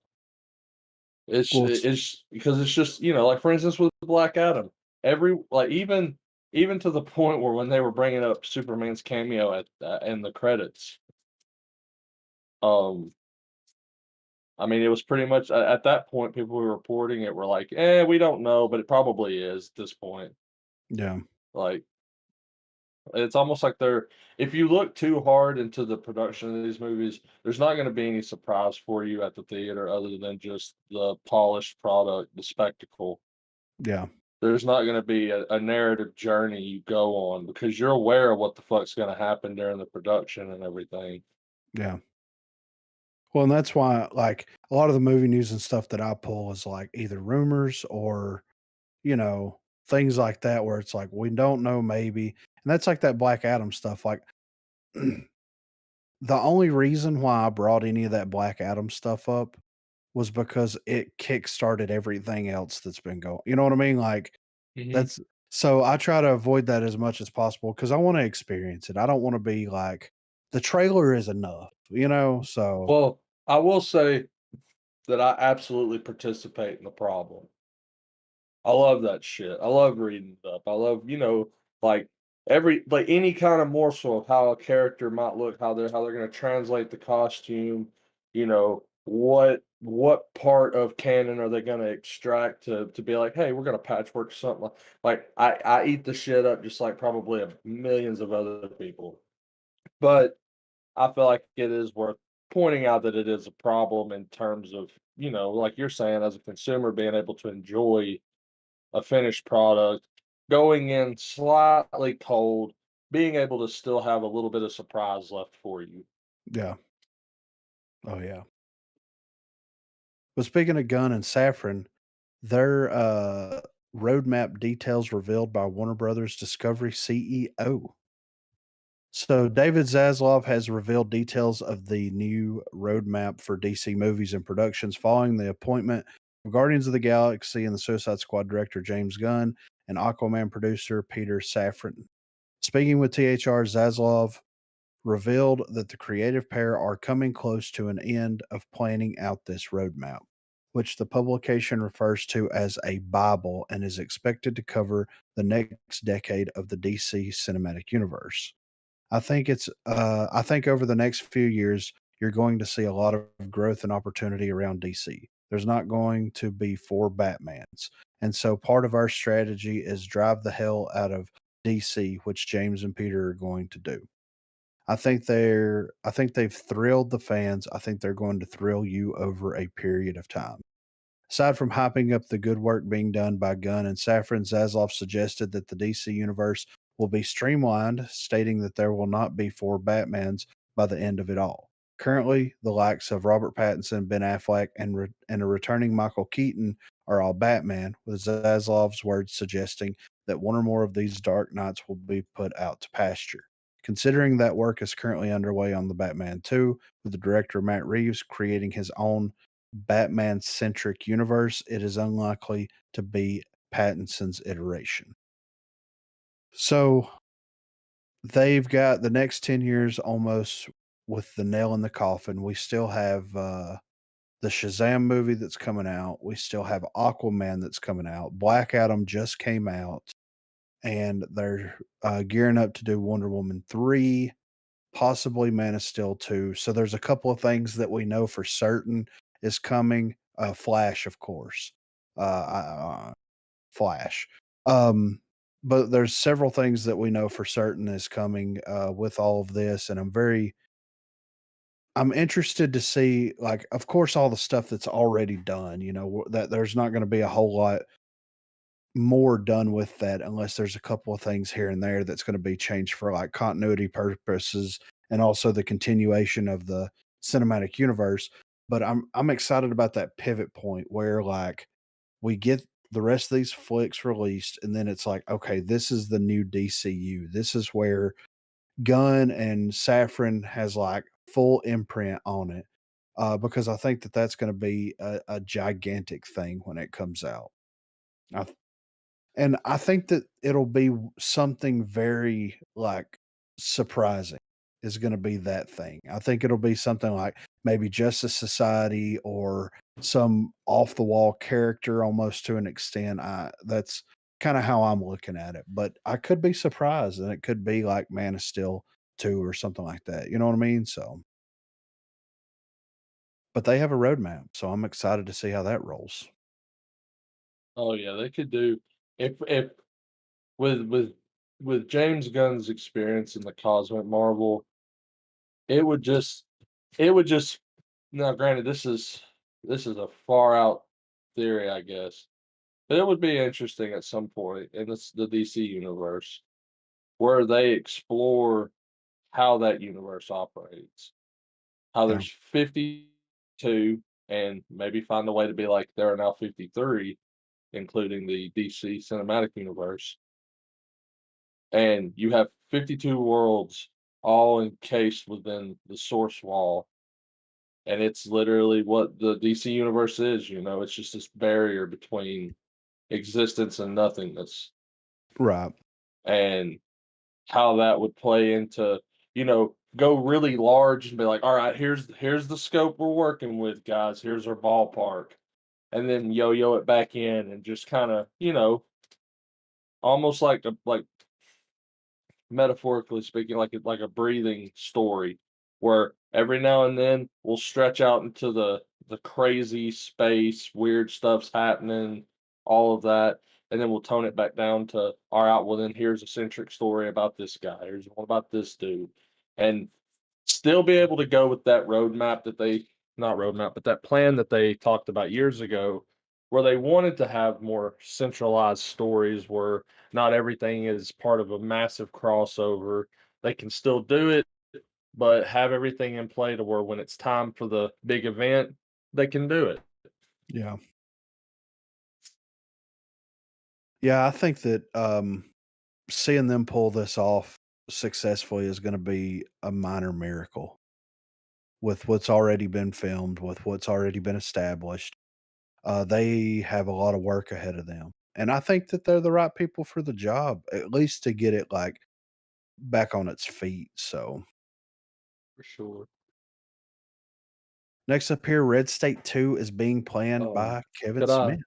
S3: it's
S2: Well, it's
S3: it's because it's just like for instance with Black Adam, even to the point where when they were bringing up Superman's cameo at in the credits, um, I mean it was pretty much at that point people were reporting it were like, we don't know, but it probably is at this point.
S2: yeah.
S3: Like it's almost like they're if you look too hard into the production of these movies, there's not gonna be any surprise for you at the theater other than just the polished product, the spectacle.
S2: Yeah.
S3: There's not gonna be a narrative journey you go on because you're aware of what the fuck's gonna happen during the production and everything.
S2: Yeah. Well, and that's why, like, a lot of the movie news and stuff that I pull is like either rumors or, things like that where it's like, we don't know, maybe. And that's like that Black Adam stuff. Like, the only reason why I brought any of that Black Adam stuff up was because it kickstarted everything else that's been going. You know what I mean? Like,
S3: Mhm.
S2: that's so I try to avoid that as much as possible because I want to experience it. I don't want to be like, the trailer is enough. So,
S3: Well, I will say that I absolutely participate in the problem. I love that shit. I love reading up. I love, like any kind of morsel of how a character might look, how they're gonna translate the costume, what part of canon are they gonna extract to be like, hey, we're gonna patchwork something like I eat the shit up just like probably millions of other people. But I feel like it is worth pointing out that it is a problem in terms of, like you're saying, as a consumer being able to enjoy a finished product, going in slightly cold, being able to still have a little bit of surprise left for you.
S2: yeah. Oh, yeah. But speaking of Gunn and Safran, their roadmap details revealed by Warner Brothers Discovery CEO. So David Zaslav has revealed details of the new roadmap for DC movies and productions following the appointment of Guardians of the Galaxy and the Suicide Squad director James Gunn and Aquaman producer Peter Safran. Speaking with THR, Zaslav revealed that the creative pair are coming close to an end of planning out this roadmap, which the publication refers to as a Bible and is expected to cover the next decade of the DC cinematic universe. I think over the next few years, you're going to see a lot of growth and opportunity around DC. There's not going to be four Batmans. And so part of our strategy is drive the hell out of DC, which James and Peter are going to do. I think they've thrilled the fans. I think they're going to thrill you over a period of time. Aside from hyping up the good work being done by Gunn and Safran, Zaslav suggested that the DC universe will be streamlined, stating that there will not be four Batmans by the end of it all. Currently, the likes of Robert Pattinson, Ben Affleck, and a returning Michael Keaton are all Batman, with Zaslav's words suggesting that one or more of these Dark Knights will be put out to pasture. Considering that work is currently underway on the Batman 2, with the director Matt Reeves creating his own Batman centric universe, it is unlikely to be Pattinson's iteration. So they've got the next 10 years almost with the nail in the coffin. We still have the Shazam movie that's coming out. We still have Aquaman that's coming out. Black Adam just came out, and they're gearing up to do Wonder Woman 3, possibly Man of Steel 2. So there's a couple of things that we know for certain is coming. Flash, of course. Flash. Um, but there's several things that we know for certain is coming with all of this, and I'm interested to see, like, of course, all the stuff that's already done. That there's not going to be a whole lot more done with that unless there's a couple of things here and there that's going to be changed for like continuity purposes and also the continuation of the cinematic universe. But I'm excited about that pivot point where like we get the rest of these flicks released and then it's like, okay, this is the new DCU. This is where Gunn and Safran has like full imprint on it. Because I think that that's going to be a gigantic thing when it comes out. I and I think that it'll be something very, like, surprising is gonna be that thing. I think it'll be something like maybe Justice Society or some off the wall character almost to an extent. That's kinda how I'm looking at it, but I could be surprised, and it could be like Man of Steel 2 or something like that, you know what I mean? So but they have a roadmap, so I'm excited to see how that rolls.
S3: Oh yeah, they could do if with with with James Gunn's experience in the cosmic Marvel, it would just it would just now granted this is a far out theory, I guess. But it would be interesting at some point in the DC universe where they explore how that universe operates. How
S2: Yeah.
S3: there's 52 and maybe find a way to be like there are now 53, including the DC cinematic universe. And you have 52 worlds all encased within the source wall. And it's literally what the DC universe is, it's just this barrier between existence and nothingness.
S2: Right.
S3: And how that would play into, go really large and be like, all right, here's the scope we're working with, guys. Here's our ballpark. And then yo-yo it back in and just kind of, almost like metaphorically speaking, like a breathing story where every now and then we'll stretch out into the crazy space, weird stuff's happening, all of that, and then we'll tone it back down to all right, well then here's a centric story about this guy, here's one about this dude, and still be able to go with that roadmap that they not roadmap, but that plan that they talked about years ago, where they wanted to have more centralized stories where not everything is part of a massive crossover. They can still do it, but have everything in play to where when it's time for the big event, they can do it.
S2: Yeah. Yeah, I think that seeing them pull this off successfully is going to be a minor miracle with what's already been filmed, with what's already been established. They have a lot of work ahead of them. And I think that they're the right people for the job, at least to get it like back on its feet. So
S3: For sure.
S2: next up here, Red State 2 is being planned
S3: Um,
S2: by Kevin
S3: could I?
S2: Smith.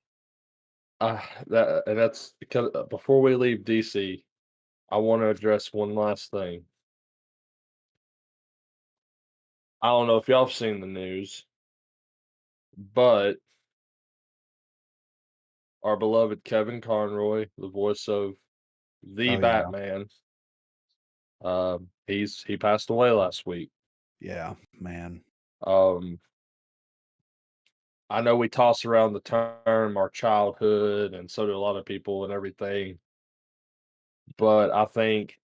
S3: That's because before we leave DC, I want to address one last thing. I don't know if y'all have seen the news, but our beloved Kevin Conroy, the voice of the
S2: Oh yeah.
S3: Batman, he passed away last week.
S2: Yeah, man.
S3: Um, I know we toss around the term our childhood, and so do a lot of people and everything, but I think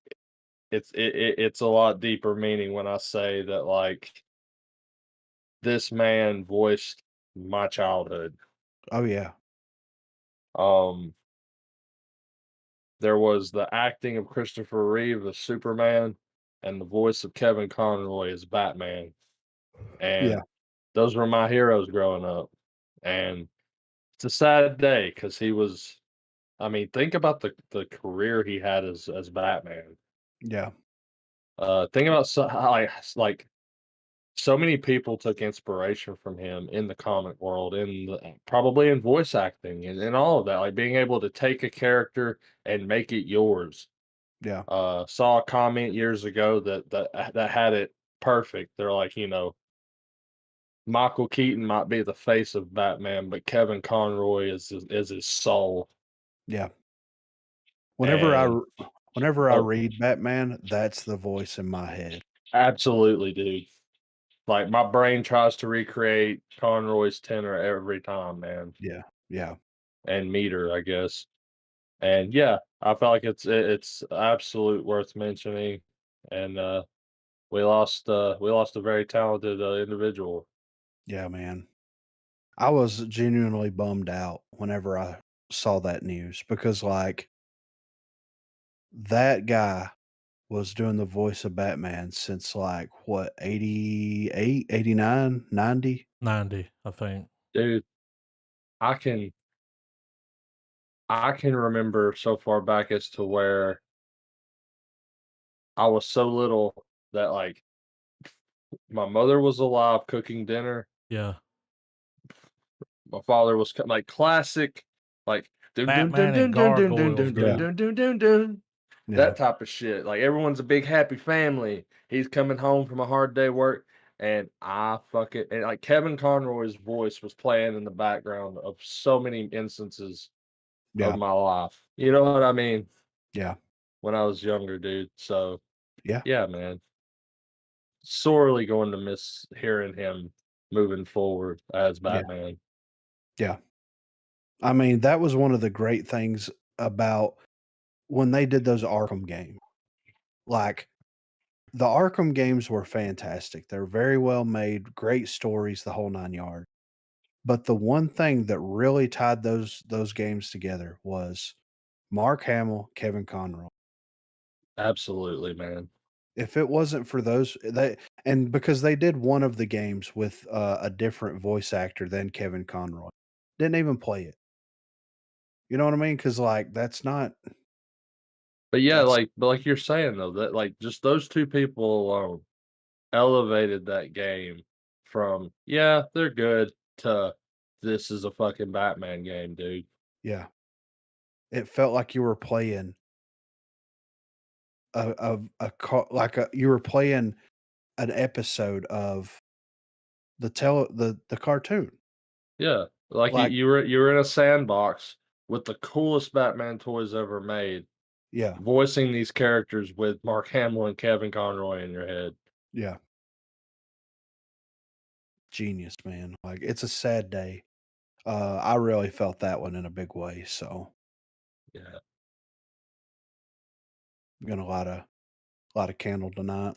S3: it's a lot deeper meaning when I say that like this man voiced my childhood.
S2: Oh yeah.
S3: Um, there was the acting of Christopher Reeve as Superman and the voice of Kevin Conroy as Batman.
S2: Yeah.
S3: And those were my heroes growing up. And it's a sad day because he was I mean, think about the career he had as Batman.
S2: Yeah.
S3: Think about how like so many people took inspiration from him in the comic world, probably in voice acting and all of that, like being able to take a character and make it yours.
S2: Yeah.
S3: Saw a comment years ago that had it perfect. They're like, Michael Keaton might be the face of Batman, but Kevin Conroy is his soul.
S2: Yeah. Whenever I
S3: And
S2: r whenever I
S3: oh,
S2: read Batman, that's the voice in my head.
S3: absolutely, dude. Like my brain tries to recreate Conroy's tenor every time, man,
S2: Yeah. Yeah.
S3: and meter, I guess. And yeah, I felt like it's absolute worth mentioning. And we lost a very talented individual.
S2: Yeah, man. I was genuinely bummed out whenever I saw that news because, like, that guy was doing the voice of Batman since, like, what, 88, 89, 90?
S1: 90, I think.
S3: Dude, I can I can remember so far back as to where I was so little that like my mother was alive cooking dinner.
S1: Yeah.
S3: My father was like classic, like dun dun dun
S1: Batman and
S3: dun dun dun dun
S1: Gargoyles,
S3: dun dun
S2: Yeah.
S1: dude.
S3: dun dun dun dun.
S2: Yeah.
S3: That type of shit. Like everyone's a big happy family. He's coming home from a hard day work, and I fucking and like Kevin Conroy's voice was playing in the background of so many instances of
S2: Yeah.
S3: my life. You know what I mean?
S2: Yeah.
S3: When I was younger, dude. So
S2: Yeah.
S3: yeah, man. Sorely going to miss hearing him moving forward as
S2: Yeah.
S3: Batman.
S2: Yeah. I mean, that was one of the great things about when they did those Arkham games. Like, the Arkham games were fantastic. They're very well made, great stories, the whole 9 yards. But the one thing that really tied those games together was Mark Hamill, Kevin Conroy.
S3: Absolutely, man.
S2: If it wasn't for those they and because they did one of the games with, a different voice actor than Kevin Conroy. Didn't even play it. You know what I mean? Because like, that's not
S3: But yeah,
S2: that's
S3: like but like you're saying though, that like just those two people alone elevated that game from yeah, they're good to this is a fucking Batman game, dude.
S2: yeah. It felt like you were playing a ca like a you were playing an episode of the cartoon.
S3: Yeah. Like
S2: Like
S3: you were in a sandbox with the coolest Batman toys ever made,
S2: yeah,
S3: voicing these characters with Mark Hamill and Kevin Conroy in your head.
S2: yeah. Genius, man. Like, it's a sad day. I really felt that one in a big way, so
S3: Yeah.
S2: I'm gonna light a candle tonight.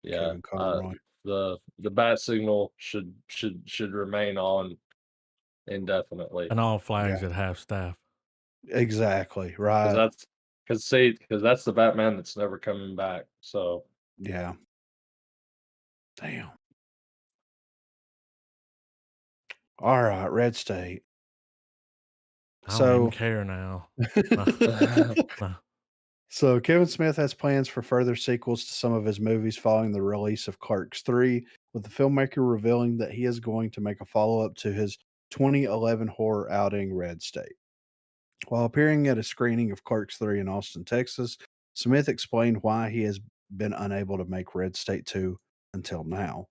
S3: Yeah.
S2: Kevin Conroy.
S3: The bat signal should remain on indefinitely.
S1: And all
S2: Yeah,
S1: flags at half staff.
S2: exactly,
S3: Because
S2: right.
S3: Because that's the Batman that's never coming back. So
S2: Yeah. Damn. All right, Red State.
S1: I don't even
S2: So
S1: care now. No.
S2: So Kevin Smith has plans for further sequels to some of his movies following the release of Clerks 3, with the filmmaker revealing that he is going to make a follow-up to his 2011 horror outing Red State. While appearing at a screening of Clerks 3 in Austin, Texas, Smith explained why he has been unable to make Red State 2 until now.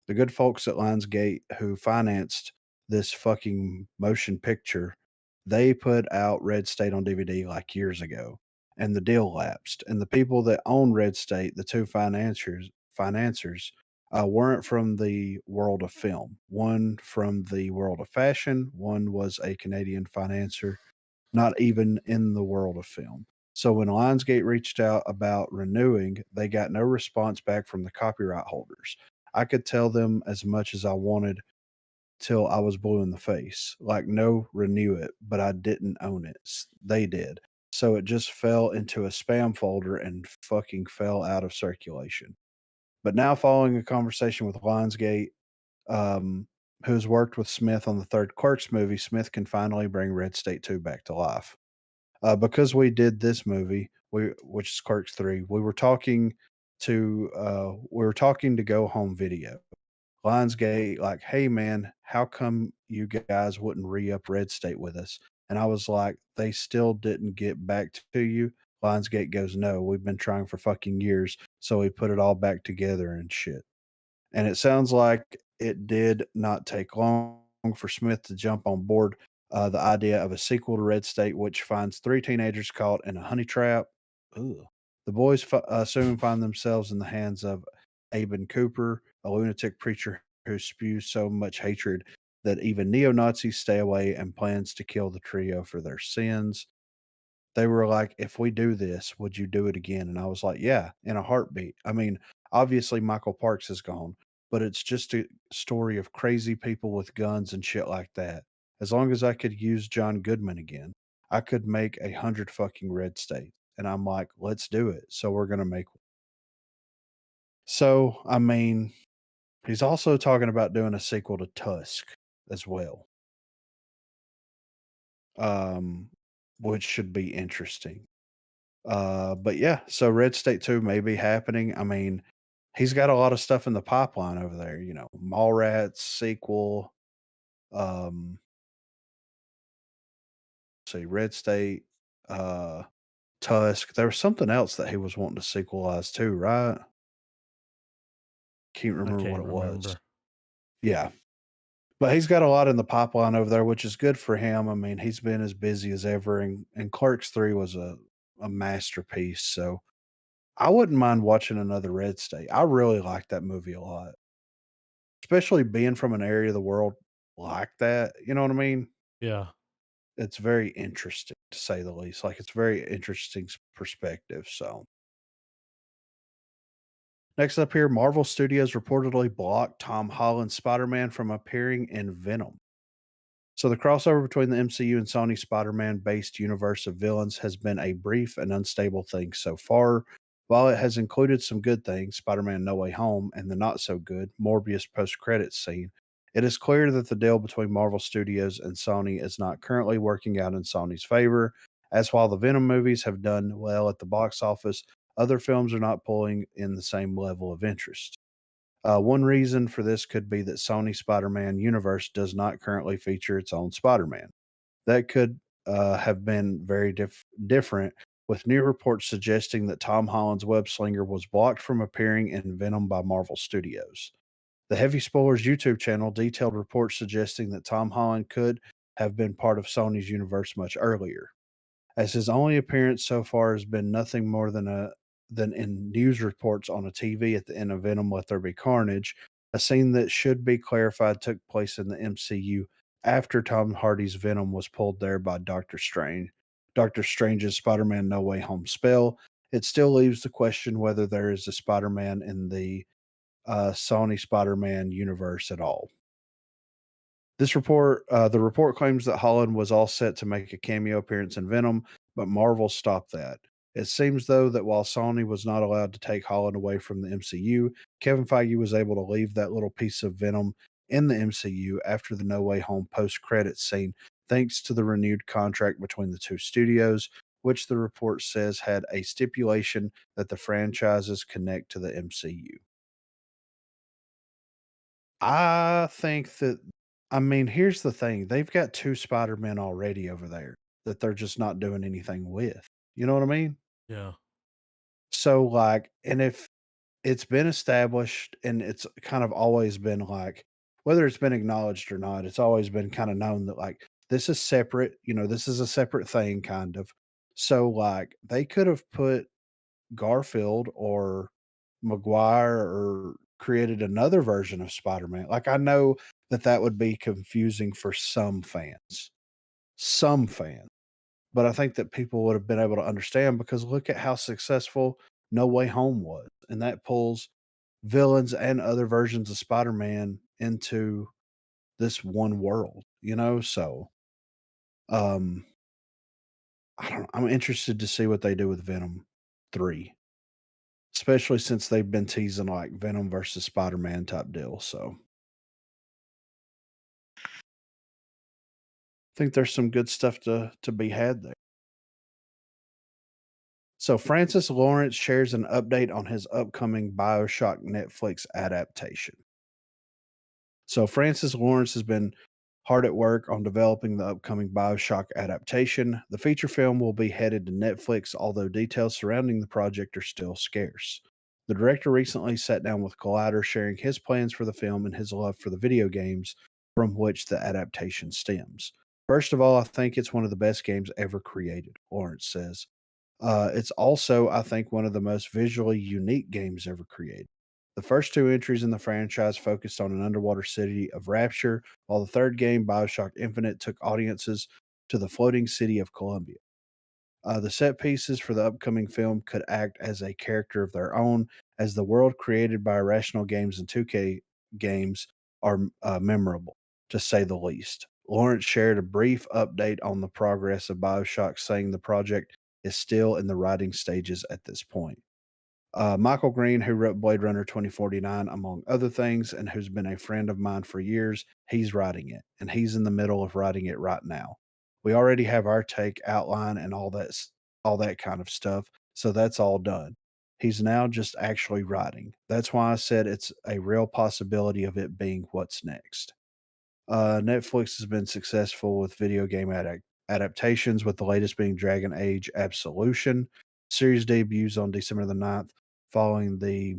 S2: The good folks at Lionsgate who financed this fucking motion picture, they put out Red State on DVD like years ago, and the deal lapsed. And the people that own Red State, the two financiers, weren't from the world of film. One from the world of fashion. One was a Canadian financier, not even in the world of film. So when Lionsgate reached out about renewing, they got no response back from the copyright holders. I could tell them as much as I wanted till I was blue in the face. Like, no, renew it, but I didn't own it. They did. So it just fell into a spam folder and fucking fell out of circulation. But now, following a conversation with Lionsgate, um, who's worked with Smith on the third Clerks movie, Smith can finally bring Red State 2 back to life. Because we did this movie, which is Clerks 3, we were talking to Go Home Video. Lionsgate, like, hey man, how come you guys wouldn't re-up Red State with us? And I was like, they still didn't get back to you. Lionsgate goes, no, we've been trying for fucking years, so we put it all back together and shit. And it sounds like it did not take long for Smith to jump on board the idea of a sequel to Red State, which finds three teenagers caught in a honey trap. Ugh. The boys soon find themselves in the hands of Aben Cooper, a lunatic preacher who spews so much hatred that even neo Nazis stay away and plans to kill the trio for their sins. They were like, "If we do this, would you do it again?" And I was like, "Yeah, in a heartbeat." I mean, obviously Michael Parks is gone, but it's just a story of crazy people with guns and shit like that. As long as I could use John Goodman again, I could make 100 fucking Red States. And I'm like, "Let's do it." So we're gonna make one. So, I mean, he's also talking about doing a sequel to Tusk as well. Um, which should be interesting. But yeah, so Red State 2 may be happening. I mean, he's got a lot of stuff in the pipeline over there, Mallrats sequel, um, see, Red State, uh, Tusk. There was something else that he was wanting to sequelize too, right? Can't
S1: I
S2: remember what
S1: can't
S2: it was.
S1: remember.
S2: Yeah. But he's got a lot in the pipeline over there, which is good for him. I mean, he's been as busy as ever, and Clerks 3 was a masterpiece. So I wouldn't mind watching another Red State. I really like that movie a lot. Especially being from an area of the world like that, you know what I mean?
S1: Yeah.
S2: It's very interesting to say the least. Like, it's very interesting perspective. So, next up here, Marvel Studios reportedly blocked Tom Holland's Spider-Man from appearing in Venom. So the crossover between the MCU and Sony Spider-Man based universe of villains has been a brief and unstable thing so far. While it has included some good things, Spider-Man No Way Home and the not so good Morbius post-credits scene, it is clear that the deal between Marvel Studios and Sony is not currently working out in Sony's favor, as while the Venom movies have done well at the box office, other films are not pulling in the same level of interest. One reason for this could be that Sony Spider Man universe does not currently feature its own Spider Man. That could have been very different, with new reports suggesting that Tom Holland's web slinger was blocked from appearing in Venom by Marvel Studios. The Heavy Spoilers YouTube channel detailed reports suggesting that Tom Holland could have been part of Sony's universe much earlier, as his only appearance so far has been nothing more than in news reports on a TV at the end of Venom Let There Be Carnage, a scene that should be clarified took place in the MCU after Tom Hardy's Venom was pulled there by Doctor Strange. Doctor Strange's Spider-Man No Way Home spell. It still leaves the question whether there is a Spider-Man in the Sony Spider-Man universe at all. The report claims that Holland was all set to make a cameo appearance in Venom, but Marvel stopped that. It seems, though, that while Sony was not allowed to take Holland away from the MCU, Kevin Feige was able to leave that little piece of Venom in the MCU after the No Way Home post-credits scene, thanks to the renewed contract between the two studios, which the report says had a stipulation that the franchises connect to the MCU. I think that, I mean, here's the thing. They've got 2 Spider-Men already over there that they're just not doing anything with. You know what I mean?
S1: Yeah.
S2: So, like, and if it's been established and it's kind of always been like, whether it's been acknowledged or not, it's always been kind of known that, like, this is separate, this is a separate thing, kind of. So, like, they could have put Garfield or Maguire or created another version of Spider-Man. Like, I know that that would be confusing for some fans, but I think that people would have been able to understand because look at how successful No Way Home was, and that pulls villains and other versions of Spider-Man into this one world, So, um, I'm interested to see what they do with Venom 3. Especially since they've been teasing, like, Venom versus Spider-Man type deal, so I think there's some good stuff to be had there. So Francis Lawrence shares an update on his upcoming BioShock Netflix adaptation. So Francis Lawrence has been hard at work on developing the upcoming BioShock adaptation. The feature film will be headed to Netflix, although details surrounding the project are still scarce. The director recently sat down with Collider, sharing his plans for the film and his love for the video games from which the adaptation stems. First of all, I think it's one of the best games ever created, Lawrence says. It's also, I think, one of the most visually unique games ever created. The first 2 entries in the franchise focused on an underwater city of Rapture, while the third game, Bioshock Infinite, took audiences to the floating city of Columbia. The set pieces for the upcoming film could act as a character of their own, as the world created by Irrational Games and 2K games are memorable, to say the least. Lawrence shared a brief update on the progress of Bioshock, saying the project is still in the writing stages at this point. Michael Green, who wrote Blade Runner 2049, among other things, and who's been a friend of mine for years, he's writing it, and he's in the middle of writing it right now. We already have our take outline and all that kind of stuff, so that's all done. He's now just actually writing. That's why I said it's a real possibility of it being what's next. Netflix has been successful with video game adaptations, with the latest being Dragon Age Absolution. Series debuts on December the 9th, following the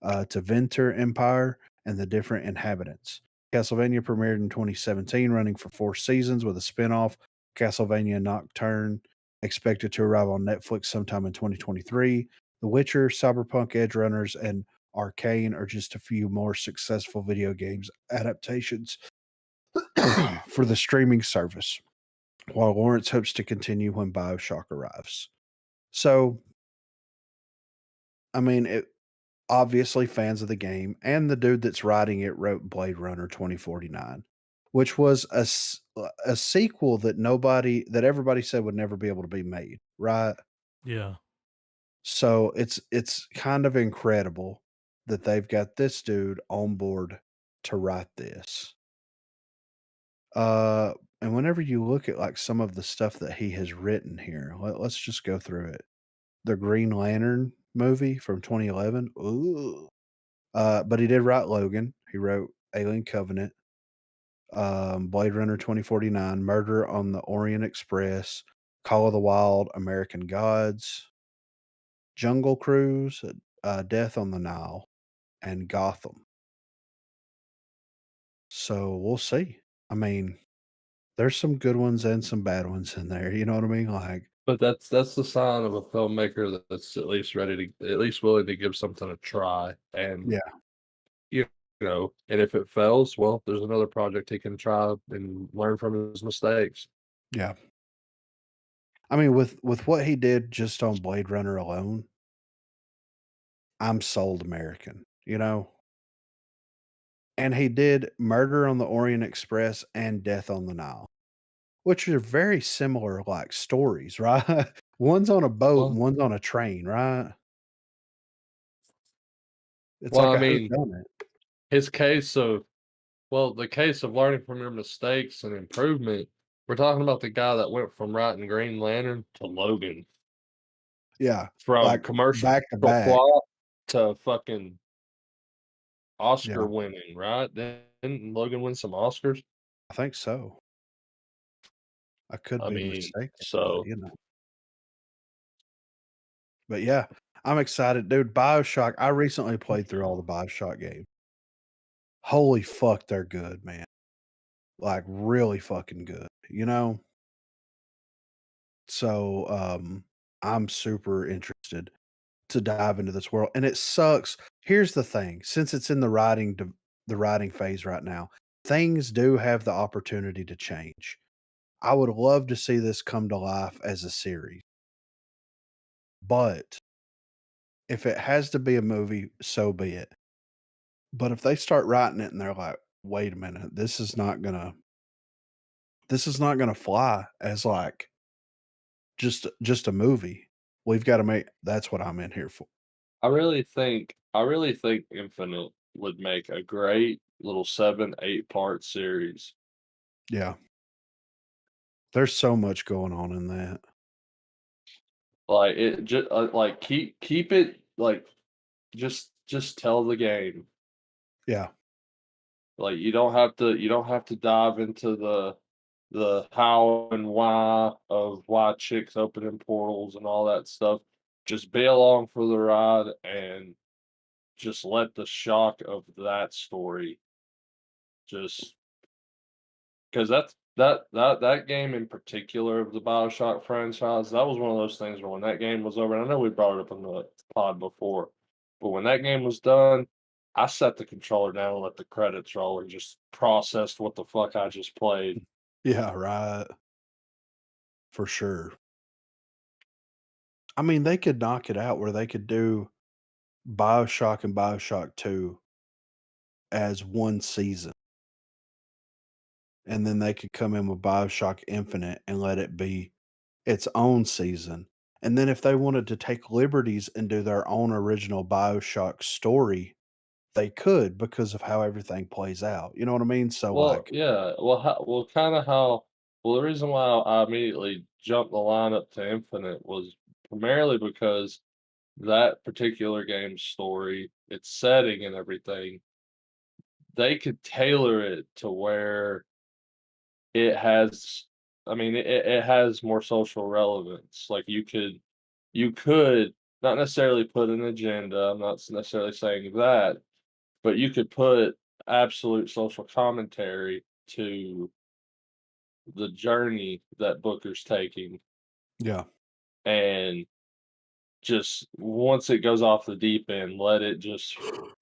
S2: Tevinter Empire and the Different Inhabitants. Castlevania premiered in 2017, running for 4 seasons with a spin-off, Castlevania Nocturne, expected to arrive on Netflix sometime in 2023. The Witcher, Cyberpunk Edge Runners, and Arcane are just a few more successful video games adaptations for the streaming service, while Lawrence hopes to continue when BioShock arrives. So, I mean, obviously fans of the game, and the dude that's writing it wrote Blade Runner 2049, which was a sequel that everybody said would never be able to be made, right?
S1: Yeah.
S2: So it's kind of incredible that they've got this dude on board to write this. And whenever you look at like some of the stuff that he has written here, let's just go through it. The Green Lantern movie from 2011. Ooh. But he did write Logan. He wrote Alien Covenant, Blade Runner 2049, Murder on the Orient Express, Call of the Wild, American Gods, Jungle Cruise, Death on the Nile, and Gotham. So we'll see. I mean, there's some good ones and some bad ones in there. You know what I mean? Like,
S3: But that's the sign of a filmmaker that's at least ready to at least willing to give something a try, and
S2: yeah,
S3: you and if it fails, well, there's another project he can try and learn from his mistakes.
S2: yeah. I mean, with what he did just on Blade Runner alone, I'm sold American. And he did Murder on the Orient Express and Death on the Nile, which are very similar like stories, right? One's on a boat and
S3: Well,
S2: one's on a train, right? It's
S3: well,
S2: like
S3: I
S2: a
S3: mean,
S2: whodunit.
S3: his case of the case of learning from your mistakes and improvement. We're talking about the guy that went from writing Green Lantern to Logan,
S2: Yeah,
S3: from
S2: like
S3: commercial
S2: back to back.
S3: flop to fucking
S2: Yeah,
S3: Oscar winning, right? Didn't Logan win some Oscars?
S2: I think so. I could
S3: I
S2: be
S3: mean,
S2: mistaken, but
S3: so
S2: but yeah, I'm excited, dude. BioShock. I recently played through all the BioShock games. Holy fuck, they're good, man. Like really fucking good, you know? So I'm super interested to dive into this world. And it sucks. Here's the thing, since it's in the writing phase right now, things do have the opportunity to change. I would love to see this come to life as a series. But if it has to be a movie, so be it. But if they start writing it and they're like, "Wait a minute, this is not gonna fly as like just a movie. We've gotta make." That's what I'm in here for.
S3: I really think Infinite would make a great little 7, 8-part series.
S2: Yeah. There's so much going on in that.
S3: Like it just like keep it like just tell the game.
S2: Yeah.
S3: Like you don't have to dive into the how and why of why chicks opening portals and all that stuff. Just be along for the ride and just let the shock of that story just because that game in particular of the BioShock franchise, that was one of those things where when that game was over, and I know we brought it up in the pod before, but when that game was done, I set the controller down and let the credits roll and just processed what the fuck I just played.
S2: Yeah, right. For sure. I mean, they could knock it out where they could do BioShock and BioShock 2 as one season, and then they could come in with BioShock Infinite and let it be its own season. And then if they wanted to take liberties and do their own original BioShock story, they could because of how everything plays out. You know what I mean? So,
S3: Well,
S2: like,
S3: yeah, the reason why I immediately jumped the line up to Infinite was primarily because that particular game's story, its setting and everything, they could tailor it to where it has it has more social relevance. Like you could not necessarily put an agenda, I'm not necessarily saying that, but you could put absolute social commentary to the journey that Booker's taking,
S2: yeah.
S3: and just once it goes off the deep end, let it just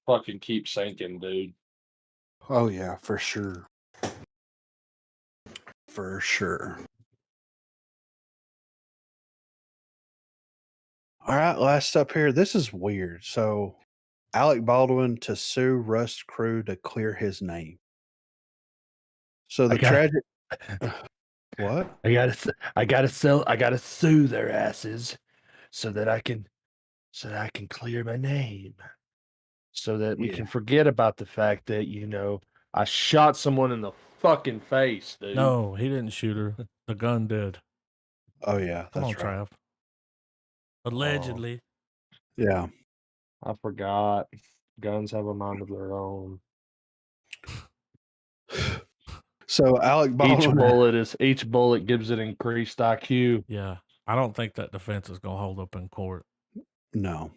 S3: fucking keep sinking, dude.
S2: Oh, yeah, for sure. For sure. All right, last up here. This is weird. So, Alec Baldwin to sue Rust Crew to clear his name. So
S1: I
S2: the
S1: got
S2: tragic what?
S1: I gotta sue their asses so that I can clear my name. So that we
S2: Yeah.
S1: can forget about the fact that,
S3: I shot someone in the fucking face, dude.
S1: no, he didn't shoot her. The gun did.
S2: Oh yeah,
S1: Come on,
S2: that's right.
S1: Trav.
S3: Oh,
S1: Allegedly.
S2: Yeah.
S3: I forgot. Guns have a mind of their own.
S2: So Alec Baldwin
S3: Each bullet gives it increased IQ.
S1: Yeah. I don't think that defense is gonna hold up in court.
S2: no.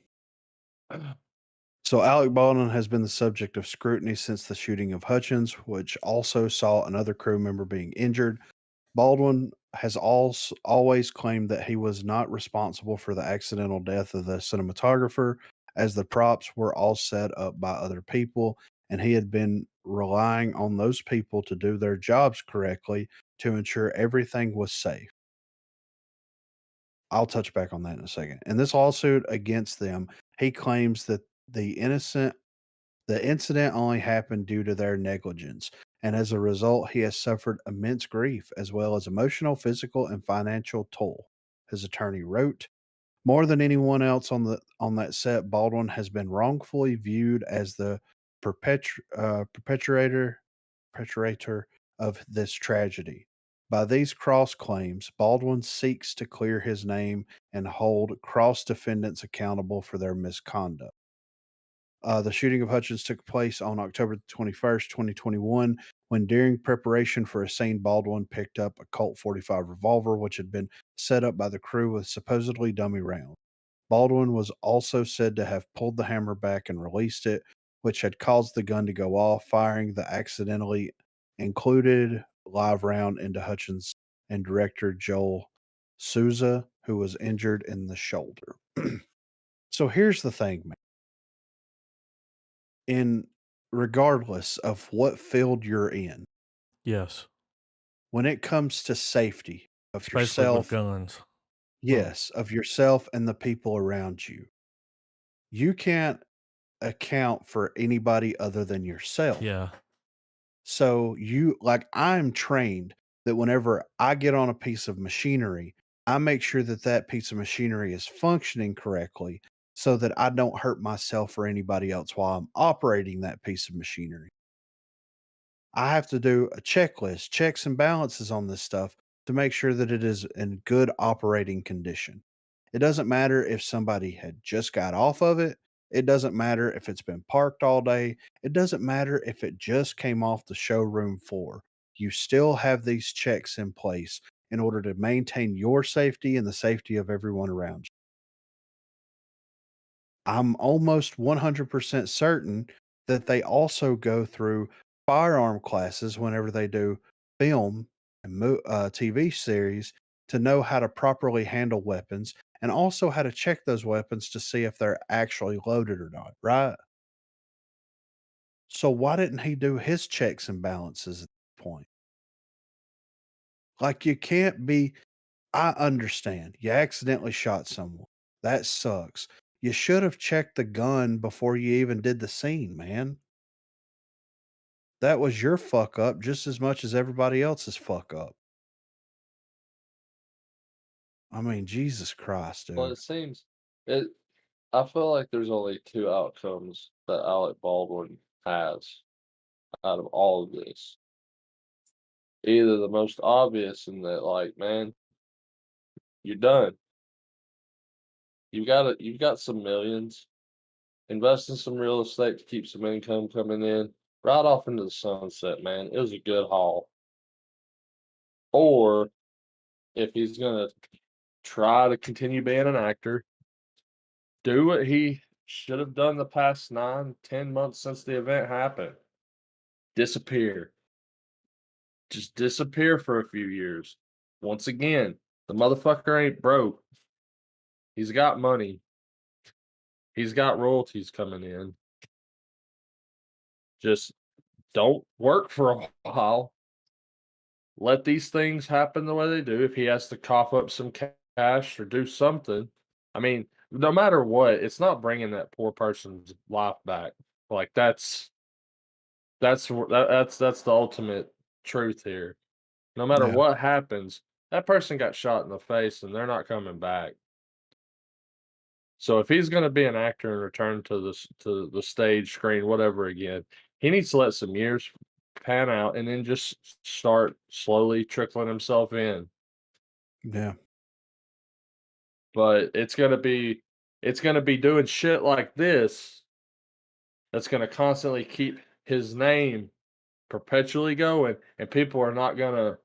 S2: So Alec Baldwin has been the subject of scrutiny since the shooting of Hutchins, which also saw another crew member being injured. Baldwin has always claimed that he was not responsible for the accidental death of the cinematographer, as the props were all set up by other people, and he had been relying on those people to do their jobs correctly to ensure everything was safe. I'll touch back on that in a second. In this lawsuit against them, he claims that the incident only happened due to their negligence, and as a result, he has suffered immense grief as well as emotional, physical, and financial toll. his attorney wrote. More than anyone else on that set, Baldwin has been wrongfully viewed as the perpetrator of this tragedy. By these cross claims, Baldwin seeks to clear his name and hold cross defendants accountable for their misconduct. The shooting of Hutchins took place on October 21st, 2021, when during preparation for a scene, Baldwin picked up a Colt 45 revolver, which had been set up by the crew with supposedly dummy rounds. Baldwin was also said to have pulled the hammer back and released it, which had caused the gun to go off, firing the accidentally included live round into Hutchins and director Joel Souza, who was injured in the shoulder. So here's the thing, man. Regardless of what field you're in,
S1: Yes.
S2: when it comes to safety of
S1: Especially with
S2: yourself,
S1: guns.
S2: yes, of yourself and the people around you, you can't account for anybody other than yourself.
S1: Yeah.
S2: So I'm trained that whenever I get on a piece of machinery, I make sure that that piece of machinery is functioning correctly so that I don't hurt myself or anybody else while I'm operating that piece of machinery. I have to do a checklist, checks and balances on this stuff to make sure that it is in good operating condition. It doesn't matter if somebody had just got off of it. It doesn't matter if it's been parked all day. It doesn't matter if it just came off the showroom floor. You still have these checks in place in order to maintain your safety and the safety of everyone around you. I'm almost 100% certain that they also go through firearm classes whenever they do film and TV series to know how to properly handle weapons and also how to check those weapons to see if they're actually loaded or not, right? So why didn't he do his checks and balances at that point? Like you can't be I understand. You accidentally shot someone. That sucks. You should have checked the gun before you even did the scene, man. That was your fuck up just as much as everybody else's fuck up. I mean, Jesus Christ,
S3: Well,
S2: dude.
S3: it seems it. I feel like there's only two outcomes that Alec Baldwin has out of all of this. Either the most obvious in that, like, man, you're done. You've got some millions. Invest in some real estate to keep some income coming in. Right off into the sunset, man. It was a good haul. Or if he's gonna try to continue being an actor, do what he should have done the past 9, 10 months since the event happened. Disappear. Just disappear for a few years. Once again, the motherfucker ain't broke. He's got money. He's got royalties coming in. Just don't work for a while. Let these things happen the way they do. If he has to cough up some cash or do something, I mean, no matter what, it's not bringing that poor person's life back. Like that's the ultimate truth here. No matter
S2: Yeah.
S3: what happens, that person got shot in the face and they're not coming back. So if he's going to be an actor and return to the stage, screen, whatever again, he needs to let some years pan out and then just start slowly trickling himself in.
S2: Yeah.
S3: But it's gonna be doing shit like this that's gonna constantly keep his name perpetually going, and people are not gonna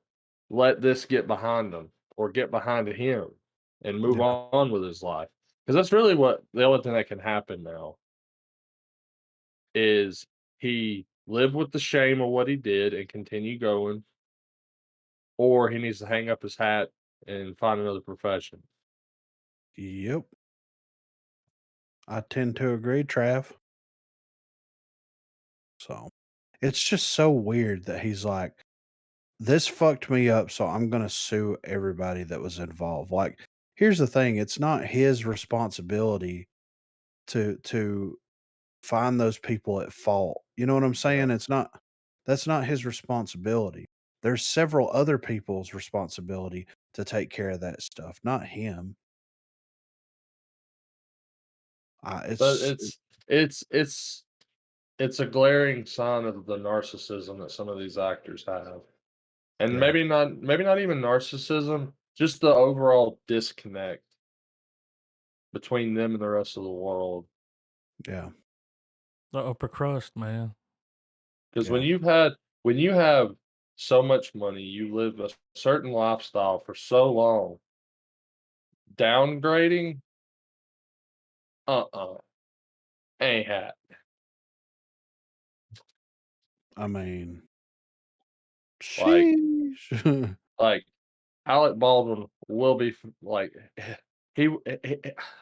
S3: let this get behind him or get behind him and move
S2: Yeah.
S3: on with his life. Because that's really what the only thing that can happen now is he live with the shame of what he did and continue going, or he needs to hang up his hat and find another profession.
S2: Yep. I tend to agree, Trav. So it's just so weird that he's like, this fucked me up, so I'm gonna sue everybody that was involved. Like, here's the thing, it's not his responsibility to find those people at fault. You know what I'm
S3: Yeah.
S2: saying? That's not his responsibility. There's several other people's responsibility to take care of that stuff, not him.
S3: But
S2: It's
S3: it's it's a glaring sign of the narcissism that some of these actors have. And
S2: yeah,
S3: maybe not even narcissism, just the overall disconnect between them and the rest of the world.
S2: yeah,
S1: The upper crust, man.
S3: Because
S2: yeah.
S3: when you have so much money, you live a certain lifestyle for so long, downgrading, uh-uh, ain't hat.
S2: I mean,
S3: Like
S2: sheesh.
S3: like Alec Baldwin will be like he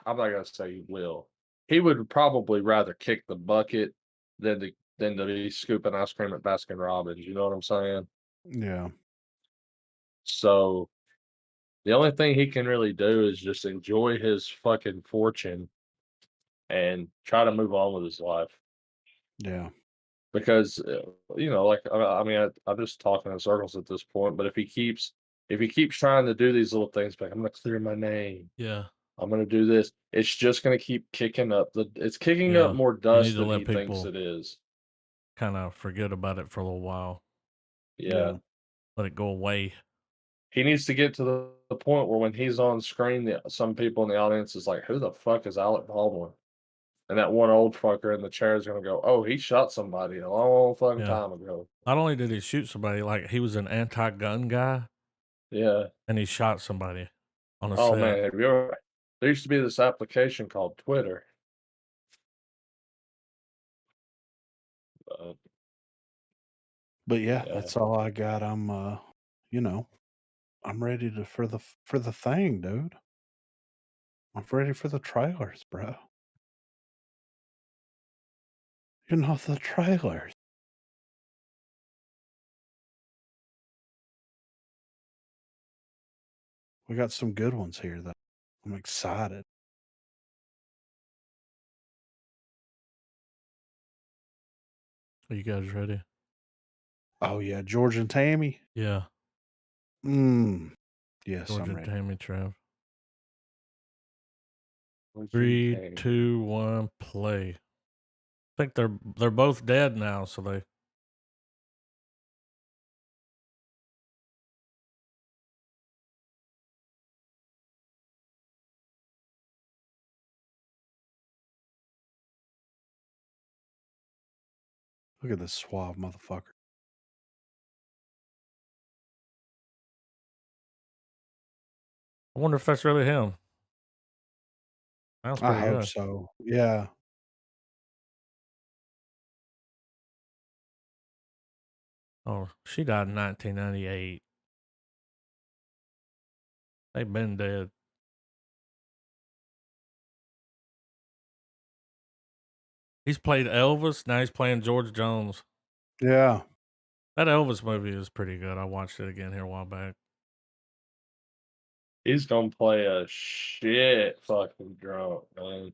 S3: I'm not gonna say he will. He would probably rather kick the bucket than to be scooping ice cream at Baskin Robbins. You know what I'm saying?
S2: Yeah,
S3: So the only thing he can really do is just enjoy his fucking fortune and try to move on with his life.
S2: yeah,
S3: Because like I mean, I'm just talking in circles at this point. But if he keeps trying to do these little things, like I'm gonna clear my name,
S1: Yeah.
S3: I'm gonna do this. It's just gonna keep kicking up it's kicking up
S1: Yeah.
S3: more
S1: You need
S3: dust
S1: to
S3: than
S1: let
S3: he thinks
S1: people
S3: it is.
S1: kind of forget about it for a little while.
S3: Yeah.
S2: yeah.
S1: Let it go away.
S3: He needs to get to the point where when he's on screen, some people in the audience is like, "Who the fuck is Alec Baldwin?" And that one old fucker in the chair is gonna go, "Oh, he shot somebody a long fucking
S1: Yeah.
S3: time ago."
S1: Not only did he shoot somebody, like he was an anti-gun guy
S3: Yeah.
S1: and he shot somebody on a
S3: Oh
S1: set.
S3: man, have you ever there used to be this application called Twitter. Uh,
S2: But yeah,
S3: yeah.
S2: that's all I got. You know, I'm ready to for the thing, dude. I'm ready for the trailers, bro. You know the trailers. We got some good ones here, though. I'm excited.
S1: Are you guys ready?
S2: Oh yeah, George and Tammy.
S1: Yeah.
S2: Mm. Yes,
S1: George
S2: I'm
S1: and
S2: ready.
S1: Tammy Trav.
S3: Fortune
S1: 3,
S3: came.
S1: 2, 1, play. I think they're both dead now, so they
S2: Look at this suave motherfucker.
S1: I wonder if that's really him. Sounds
S2: I
S1: pretty
S2: hope
S1: good.
S2: so. Yeah.
S1: Oh, she died in 1998. They've been dead. He's played Elvis. Now he's playing George Jones.
S2: Yeah.
S1: That Elvis movie is pretty good. I watched it again here a while back.
S3: He's gonna play a shit fucking drunk, man.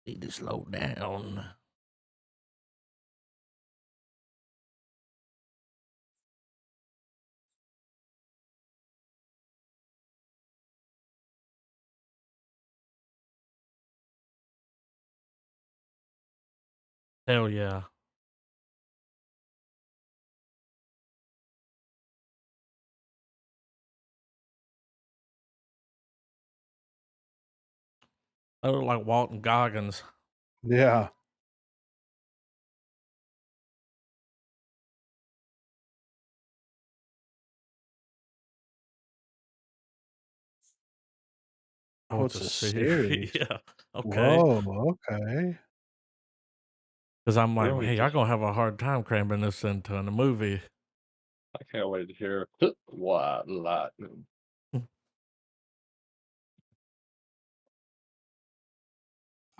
S1: Need to slow down. Hell yeah. I look like Walton Goggins.
S2: Yeah.
S1: Oh,
S2: Oh,
S1: it's
S2: it's
S1: a
S2: a
S1: series.
S2: series.
S1: Yeah. Okay.
S2: Whoa. Okay.
S1: Because I'm
S3: We're
S1: like,
S3: gonna
S1: hey,
S3: get
S1: y'all
S3: to
S1: gonna have a hard time cramming this into a movie.
S3: I can't wait to hear White Lightning.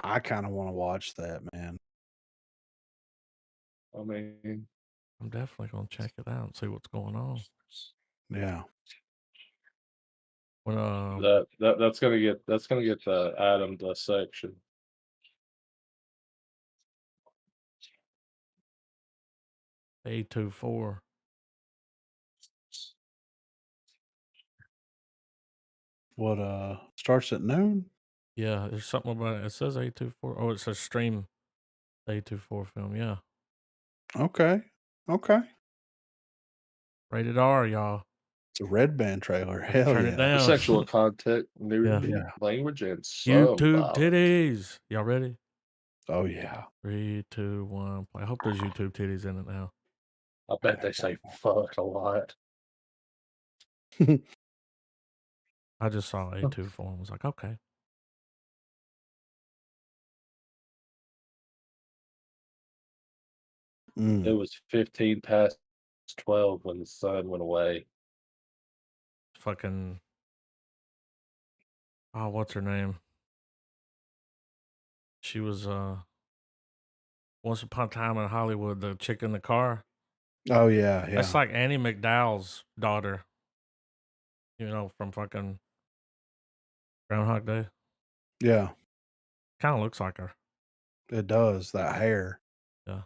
S2: I kind of want to watch that, man.
S3: I mean,
S1: I'm definitely gonna check it out and see what's going on.
S2: Yeah.
S1: When
S3: that's gonna get the Adam dissection.
S1: A24.
S2: What starts at noon?
S1: Yeah, there's something about it. It says A24. Oh, it says stream A24 film. Yeah.
S2: Okay. Okay.
S1: Rated R, y'all.
S2: It's a Red Band trailer. Hell
S1: Turn it
S2: yeah.
S1: down.
S3: Sexual content, nudity,
S2: Yeah.
S3: language, and some
S1: YouTube
S3: violence.
S1: titties. Y'all ready?
S2: Oh yeah.
S1: 3, 2, 1. Play. I hope there's YouTube titties in it now.
S3: I bet they say fuck a lot.
S1: I just saw A24 and was like, okay.
S3: It was 15 past 12 when the sun went away.
S1: Fucking. Oh, what's her name? She was Once Upon a Time in Hollywood, the chick in the car.
S2: Oh yeah, yeah.
S1: That's like Annie McDowell's daughter. You know, from fucking Groundhog Day.
S2: Yeah,
S1: Kind of looks like her.
S2: it does. That hair.
S1: Yeah.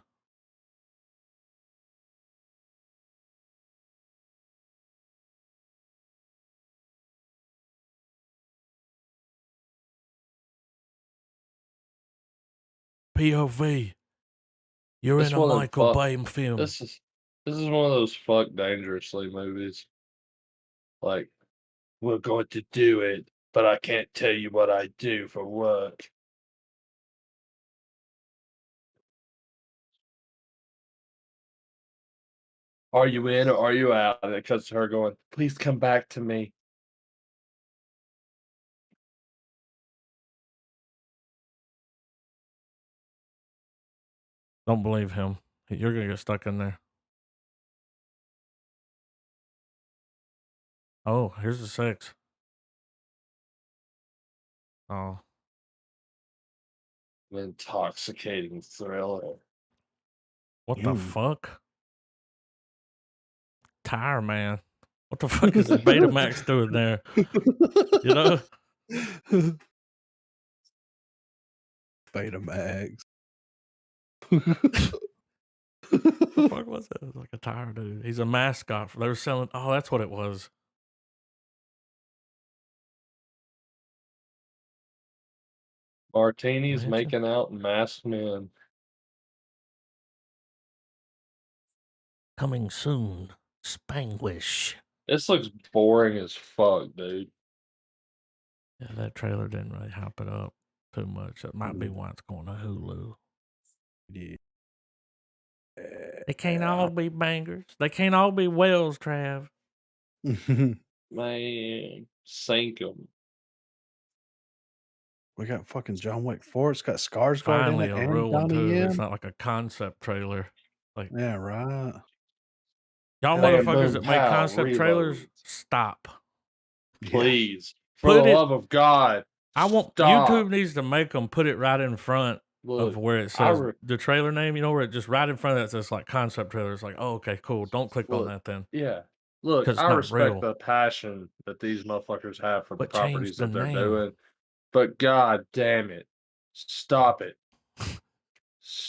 S1: POV. You're
S3: This
S1: in a
S3: one of
S1: Michael
S3: fuck.
S1: Bay film.
S3: This is one of those fuck dangerously movies. Like, we're going to do it, but I can't tell you what I do for work. Are you in or are you out? And it cuts to her going, please come back to me.
S1: Don't believe him. You're gonna get stuck in there. Oh, here's the sex. Oh,
S3: An intoxicating thriller.
S1: what the
S2: Mm.
S1: fuck? Tire man. What the fuck is the Betamax doing there? You know?
S2: Betamax.
S1: What the fuck was that? It was like a tire dude. He's a mascot. They were selling. Oh, that's what it was.
S3: Martinis
S1: Imagine.
S3: making out masked men.
S1: Coming soon. Spanglish.
S3: This looks boring as fuck, dude.
S1: Yeah, that trailer didn't really hype it up too much. That might be why it's going to Hulu.
S2: Yeah.
S1: They can't all be bangers. They can't all be whales, Trav.
S3: Man, sink 'em.
S2: We got fucking John Wick 4. It's got Skarsgård in
S1: Finally,
S2: it
S1: a
S2: and
S1: real one
S2: Donnie
S1: too.
S2: Yen.
S1: It's not like a concept trailer. Like
S2: Yeah, right.
S1: y'all
S3: Bam,
S1: motherfuckers
S3: boom,
S1: that make
S3: pow,
S1: concept trailers,
S3: reload.
S1: stop.
S2: Yeah.
S3: Please, for
S1: Put
S3: the
S1: it-
S3: love of God,
S1: I want
S3: stop.
S1: YouTube needs to make them put it right in front
S3: Look,
S1: of where it says the trailer name. You know, where it just right in front of that says like concept trailer. It's like, oh, okay, cool. Don't click on
S3: Look,
S1: that then.
S3: yeah. Look,
S1: 'Cause it's
S3: I
S1: not
S3: respect
S1: real.
S3: the passion that these motherfuckers have for the
S1: But change
S3: properties
S1: the
S3: that they're
S1: name.
S3: doing, but God damn it, stop it.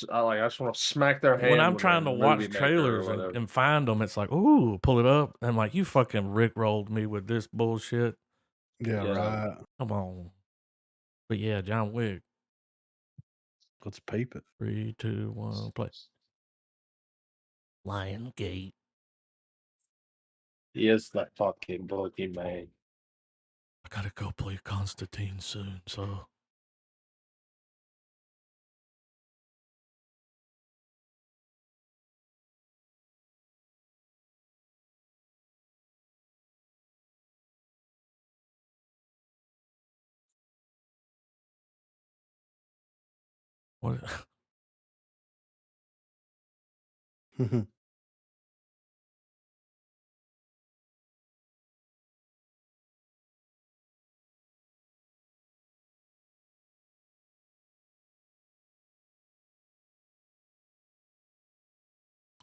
S3: I just want to smack their hand
S1: When I'm trying to watch
S3: Movie Maker or
S1: trailers
S3: whatever.
S1: and find them, it's like, ooh, pull it up. And I'm like, you fucking rickrolled me with this bullshit.
S2: Yeah,
S3: Yeah.
S2: right.
S1: Come on. But yeah, John Wick.
S2: Let's peep it.
S1: 3, 2, 1, play. Lion Gate.
S3: He is the fucking boogeyman.
S1: I gotta go play Constantine soon, so. What?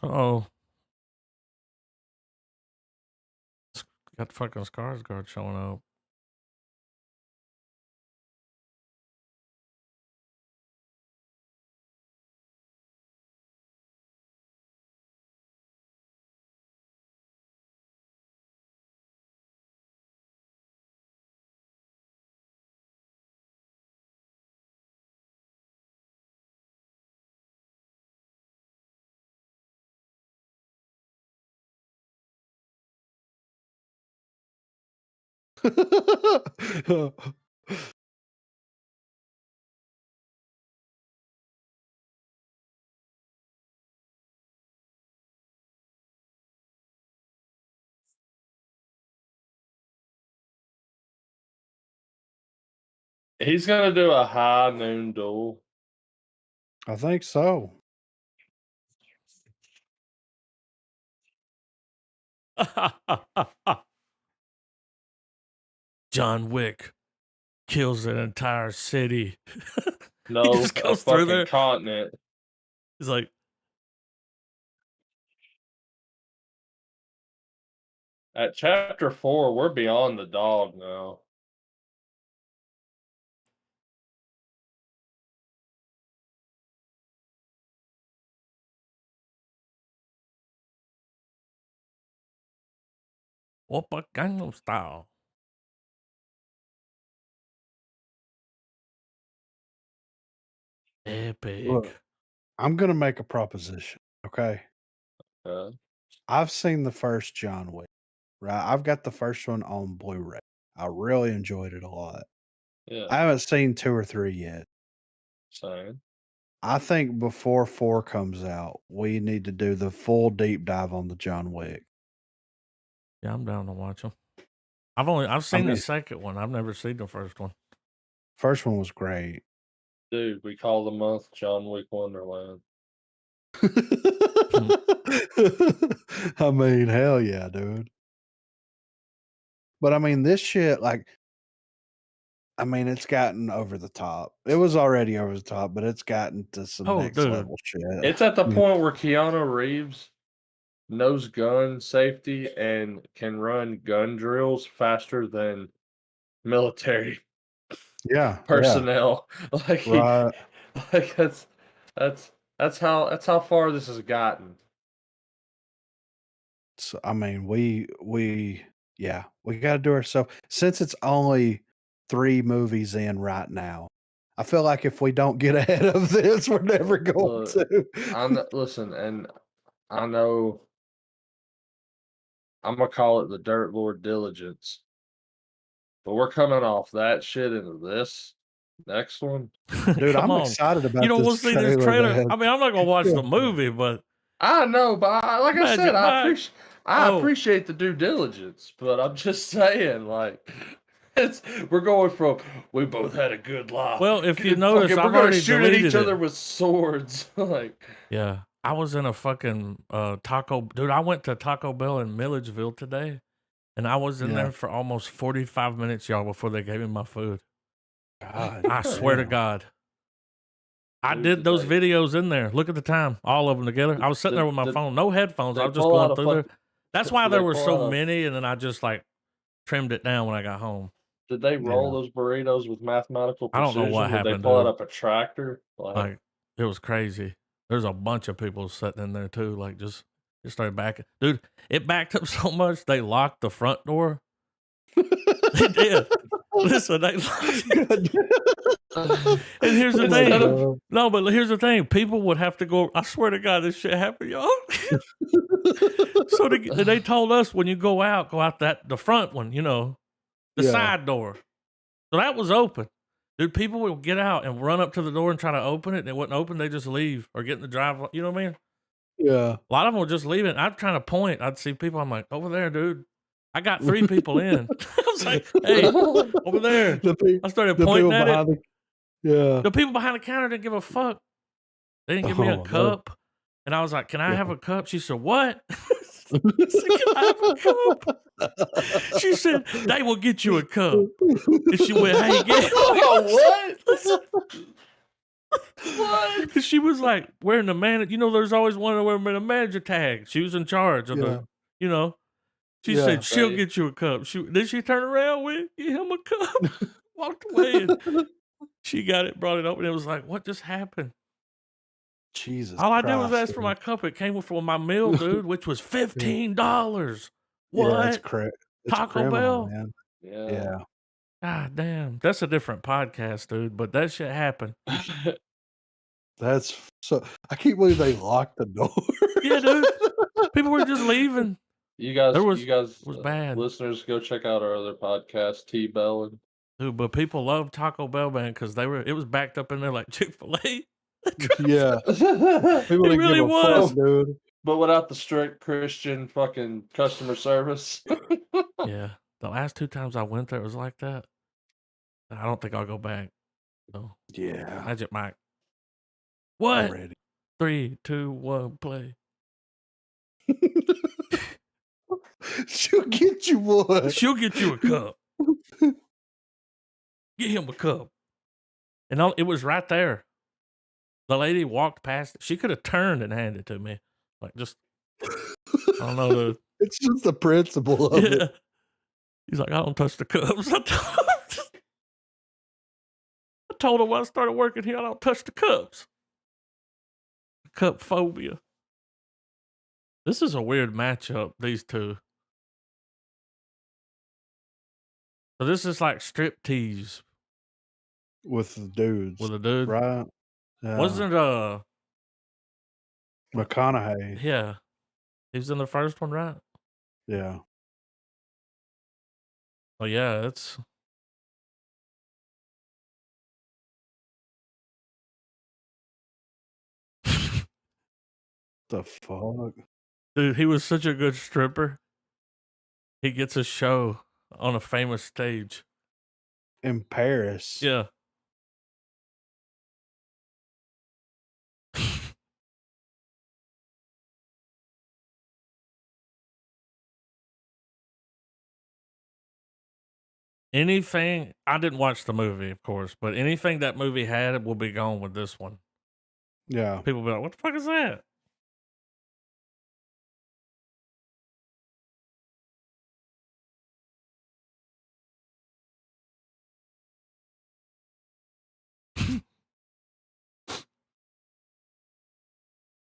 S1: Uh-oh. Got fucking Skarsgård showing up.
S3: He's gonna do a high noon duel.
S2: I think so.
S1: John Wick kills an entire city.
S3: No,
S1: just
S3: a
S1: goes through
S3: fucking
S1: there.
S3: continent.
S1: He's like,
S3: At chapter 4, we're beyond the dog now.
S1: Whoppa Gangnam Style. Epic.
S2: Look, I'm gonna make a proposition. Okay. I've seen the first John Wick. Right. I've got the first one on Blu-ray. I really enjoyed it a lot.
S3: Yeah,
S2: I haven't seen 2 or 3 yet.
S3: same.
S2: I think before 4 comes out, we need to do the full deep dive on the John Wick.
S1: Yeah, I'm down to watch them. I've seen the
S2: mean-
S1: second one. I've never seen the first one.
S2: First one was great.
S3: Dude, we call the month John Wick Wonderland.
S2: I mean, hell yeah, dude. But I mean, this shit, like, I mean, it's gotten over the top. It was already over the top, but it's gotten to some
S1: Oh,
S2: next
S1: dude.
S2: level shit.
S3: It's at the point where Keanu Reeves knows gun safety and can run gun drills faster than military
S2: Yeah,
S3: personnel. Like
S2: yeah, right.
S3: like that's how far this has gotten.
S2: So, I mean, we got to do ourselves since it's only 3 movies in right now. I feel like if we don't get ahead of this, we're never going
S3: Look,
S2: to.
S3: Listen, and I know I'm gonna call it the Dirt Lord diligence, but we're coming off that shit into this next one.
S2: Dude,
S1: Come
S2: I'm
S1: on.
S2: excited about
S1: You know,
S2: this
S1: we'll see this trailer.
S2: man.
S1: I mean, I'm not gonna watch the movie, but
S3: I know, but like I said,
S1: Imagine
S3: I
S1: Oh.
S3: appreciate the due diligence, but I'm just saying, like, we're going from we both had a good life.
S1: well, if you
S3: Good
S1: notice,
S3: fucking-
S1: I've
S3: we're gonna
S1: already
S3: shoot at each
S1: deleted
S3: other
S1: it.
S3: with swords. Like,
S1: Yeah, I was in a fucking taco. Dude, I went to Taco Bell in Milledgeville today, and I was in
S2: Yeah.
S1: there for almost 45 minutes, y'all, before they gave me my food.
S2: God,
S1: I swear to
S2: damn.
S1: God. I
S3: Dude,
S1: did
S3: did
S1: those
S3: they-
S1: videos in there. Look at the time, all of them together. I was sitting there with my
S3: Did-
S1: phone, no headphones. I
S3: they
S1: was just
S3: pull out
S1: going
S3: a
S1: through there.
S3: fucking-
S1: That's why
S3: did
S1: there
S3: they
S1: were
S3: pull
S1: so
S3: out a-
S1: many, and then I just like trimmed it down when I got home.
S3: Did they roll
S2: Yeah.
S3: those burritos with mathematical
S1: I don't
S3: precision?
S1: know what
S3: Did they
S1: happened,
S3: pull
S1: dude.
S3: out a protractor?
S1: Like it was crazy. There's a bunch of people sitting in there too. Like just started backing. Dude, it backed up so much they locked the front door. They did. Listen, they locked it. And here's the
S3: Instead
S1: thing.
S3: of-
S1: No, but here's the thing. People would have to go. I swear to God, this shit happened, y'all. So they told us when you go out the front one, you know, the
S2: Yeah.
S1: side door. So that was open. Dude, people would get out and run up to the door and try to open it, and it wouldn't open. They just leave or get in the drive. You know what I mean?
S2: Yeah.
S1: A lot of them would just leave it. I'm trying to point. I'd see people. I'm like, over there, dude. I got 3 people in. I was like, hey, over there. I started pointing
S2: people
S1: at
S2: behind
S1: it.
S2: Yeah.
S1: The people behind the counter didn't give a fuck. They didn't give me a
S2: Oh,
S1: cup. And I was like, can I
S2: Yeah.
S1: have a cup? She said, what? I said, can I have a cup? She said, they will get you a cup. And she went, hey, get
S3: what?
S1: What? Because she was like wearing the manager. You know, there's always one wearing a manager tag. She was in charge of
S2: Yeah.
S1: the, you know. She
S2: Yeah.
S1: said, she'll
S3: Right.
S1: get you a cup. Then she turned around with, give him a cup. Walked away. And she got it, brought it up, and it was like, what just happened?
S2: Jesus.
S1: All I did was
S2: Christ,
S1: ask for
S2: dude.
S1: my cup. It came for my meal, dude, which was $15.
S2: Yeah,
S1: What?
S2: it's
S1: Taco
S2: criminal,
S1: Bell?
S2: man.
S3: Yeah.
S2: Yeah.
S1: God damn. That's a different podcast, dude, but that shit happened.
S2: That's so I can't believe they locked the door.
S1: Yeah, dude. People were just leaving.
S3: You guys,
S1: There was
S3: you guys,
S1: it was bad.
S3: listeners, go check out our other podcast, T-Bell.
S1: Dude, but people love Taco Bell, man, because it was backed up in there like Chick-fil-A.
S2: Yeah.
S3: But
S2: People didn't
S1: really
S2: give a
S1: was.
S2: fuck, dude.
S3: without the strict Christian fucking customer service.
S1: Yeah. The last 2 times I went there, it was like that. I don't think I'll go back. So,
S2: Yeah.
S1: Magic Mike. What?
S2: Already.
S1: 3, 2, 1, play.
S2: She'll get you one.
S1: She'll get you a cup. Get him a cup. And it was right there. The lady walked past it. She could have turned and handed it to me. Like, just, I don't know.
S2: It's just the principle of it.
S1: Yeah. He's like, I don't touch the cups. I told him when I started working here, I don't touch the cups. Cup phobia. This is a weird matchup, these two. So this is like striptease
S2: With the dudes.
S1: with a dude.
S2: Right? Yeah.
S1: Wasn't
S2: McConaughey.
S1: yeah. He was in the first one, right?
S2: Yeah.
S1: Oh yeah, it's
S2: The fuck?
S1: dude, he was such a good stripper. He gets a show on a famous stage.
S2: In Paris.
S1: Yeah. Anything, I didn't watch the movie, of course, but anything that movie had will be gone with this one.
S2: Yeah.
S1: People will be like, what the fuck is that?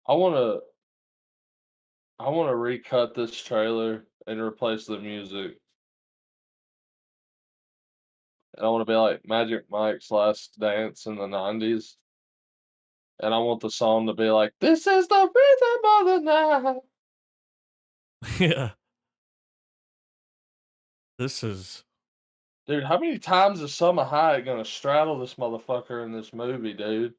S3: I wanna recut this trailer and replace the music. And I want to be like Magic Mike's Last Dance in the 90s. And I want the song to be like, this is the rhythm of the night.
S1: Yeah. This is
S3: Dude, how many times is Summer Hayek gonna straddle this motherfucker in this movie, dude?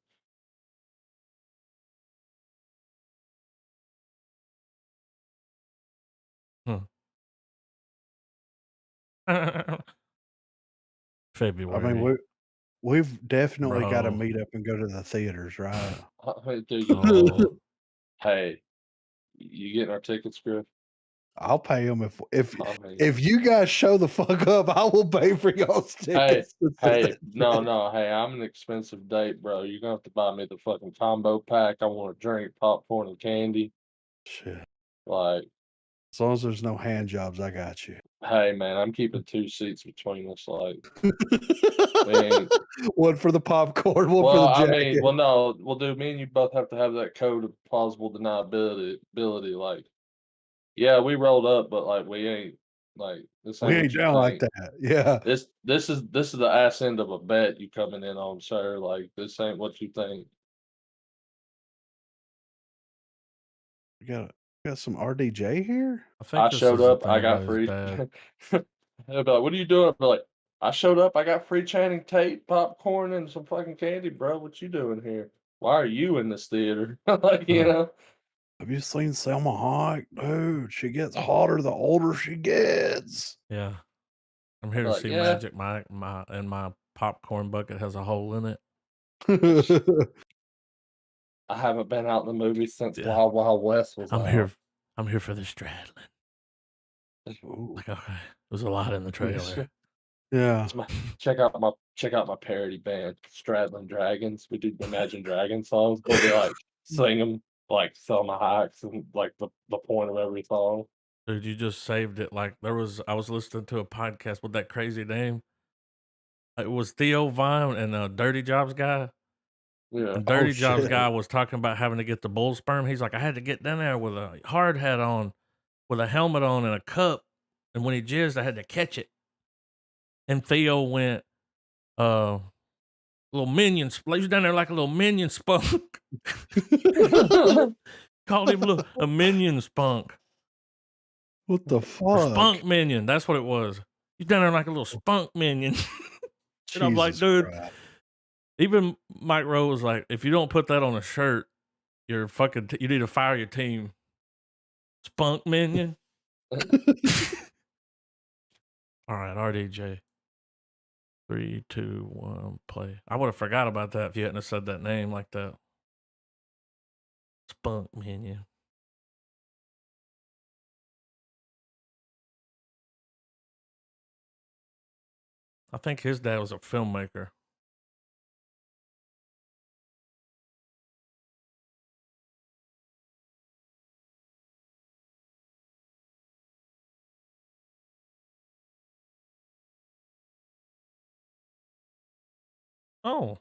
S1: February.
S2: I mean, we've definitely got to
S1: Bro.
S2: meet up and go to the theaters, right?
S3: Dude,
S1: Oh,
S3: hey, you getting our tickets, Griff?
S2: I'll pay them if
S3: I mean,
S2: if you guys show the fuck up, I will pay for y'all's tickets.
S3: hey, no, hey, I'm an expensive date, bro. You're gonna have to buy me the fucking combo pack. I want a drink, popcorn, and candy.
S2: Shit.
S3: Like,
S2: As long as there's no hand jobs, I got you.
S3: hey, man, I'm keeping 2 seats between us. Like, man.
S2: One for the popcorn, one
S3: Well,
S2: for the
S3: I
S2: jacket.
S3: mean, well, no, well, dude, me and you both have to have that code of plausible deniability. Like, yeah, we rolled up, but like, we ain't like this.
S2: We
S3: Ain't
S2: ain't
S3: what you
S2: down like
S3: think.
S2: that. Yeah.
S3: This is the ass end of a bet you coming in on, sir. Like, this ain't what you think.
S2: We got some RDJ here.
S1: I think
S3: I
S1: this
S3: showed
S1: is the
S3: up, I
S1: thing
S3: got
S1: about his
S3: free.
S1: dad.
S3: They'll be like, what are you doing? I'll be like, I showed up, I got free Channing Tate, popcorn, and some fucking candy, bro. What you doing here? Why are you in this theater? Like, you know.
S2: Have you seen Selma Hayek? Dude, she gets hotter the older she gets.
S1: Yeah. I'm here to
S3: Like,
S1: see
S3: yeah.
S1: Magic Mike, and my popcorn bucket has a hole in it.
S3: I haven't been out in the movies since
S1: Yeah.
S3: Wild Wild West was
S1: I'm
S3: out.
S1: here for the straddling.
S2: Ooh.
S1: Like, okay. There's a lot in the trailer.
S2: Yeah.
S3: Check out my parody band, Straddling Dragons. We do Imagine Dragons songs, but we like sing them like Selma Hayek's and like the point of every song.
S1: Dude, you just saved it. Like I was listening to a podcast with that crazy name. It was Theo Vine and Dirty Jobs guy.
S3: Yeah.
S1: And Dirty Jobs
S2: shit.
S1: guy was talking about having to get the bull sperm. He's like, I had to get down there with a hard hat on, with a helmet on and a cup. And when he jizzed, I had to catch it. And Theo went, little minion. He was down there like a little minion spunk. Called him a minion spunk.
S2: What the
S1: or
S2: fuck?
S1: spunk minion. That's what it was. He's down there like a little spunk minion. And I'm like,
S2: Jesus
S1: dude,
S2: Christ.
S1: even Mike Rowe was like, if you don't put that on a shirt, you're fucking, you need to fire your team. Spunk minion. All right, RDJ. 3, 2, 1, play. I would have forgot about that if you hadn't have said that name like that. Spunk minion. I think his dad was a filmmaker. Oh.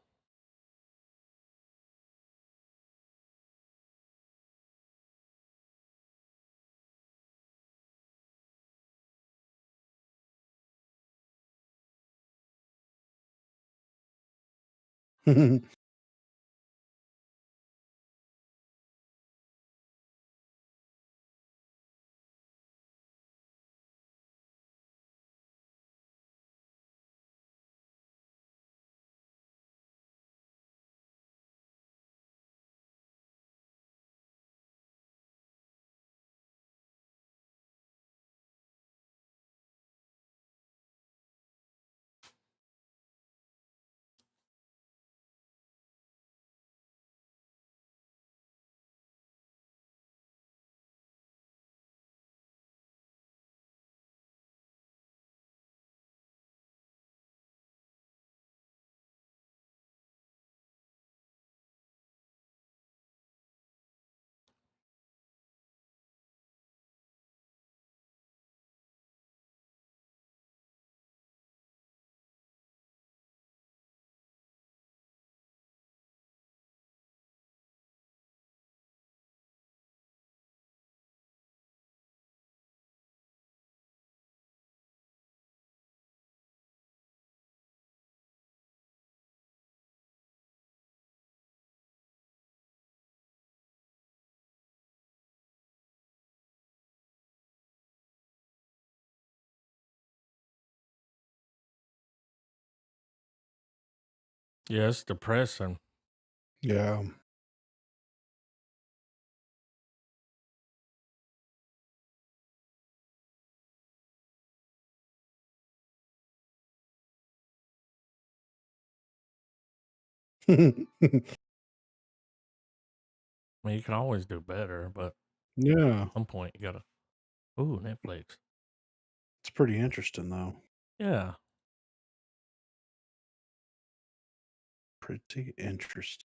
S1: Yeah, it's depressing.
S2: Yeah.
S1: I mean, you can always do better, but
S2: Yeah.
S1: at some point you gotta. Ooh, Netflix.
S2: It's pretty interesting though.
S1: Yeah.
S2: Pretty interesting.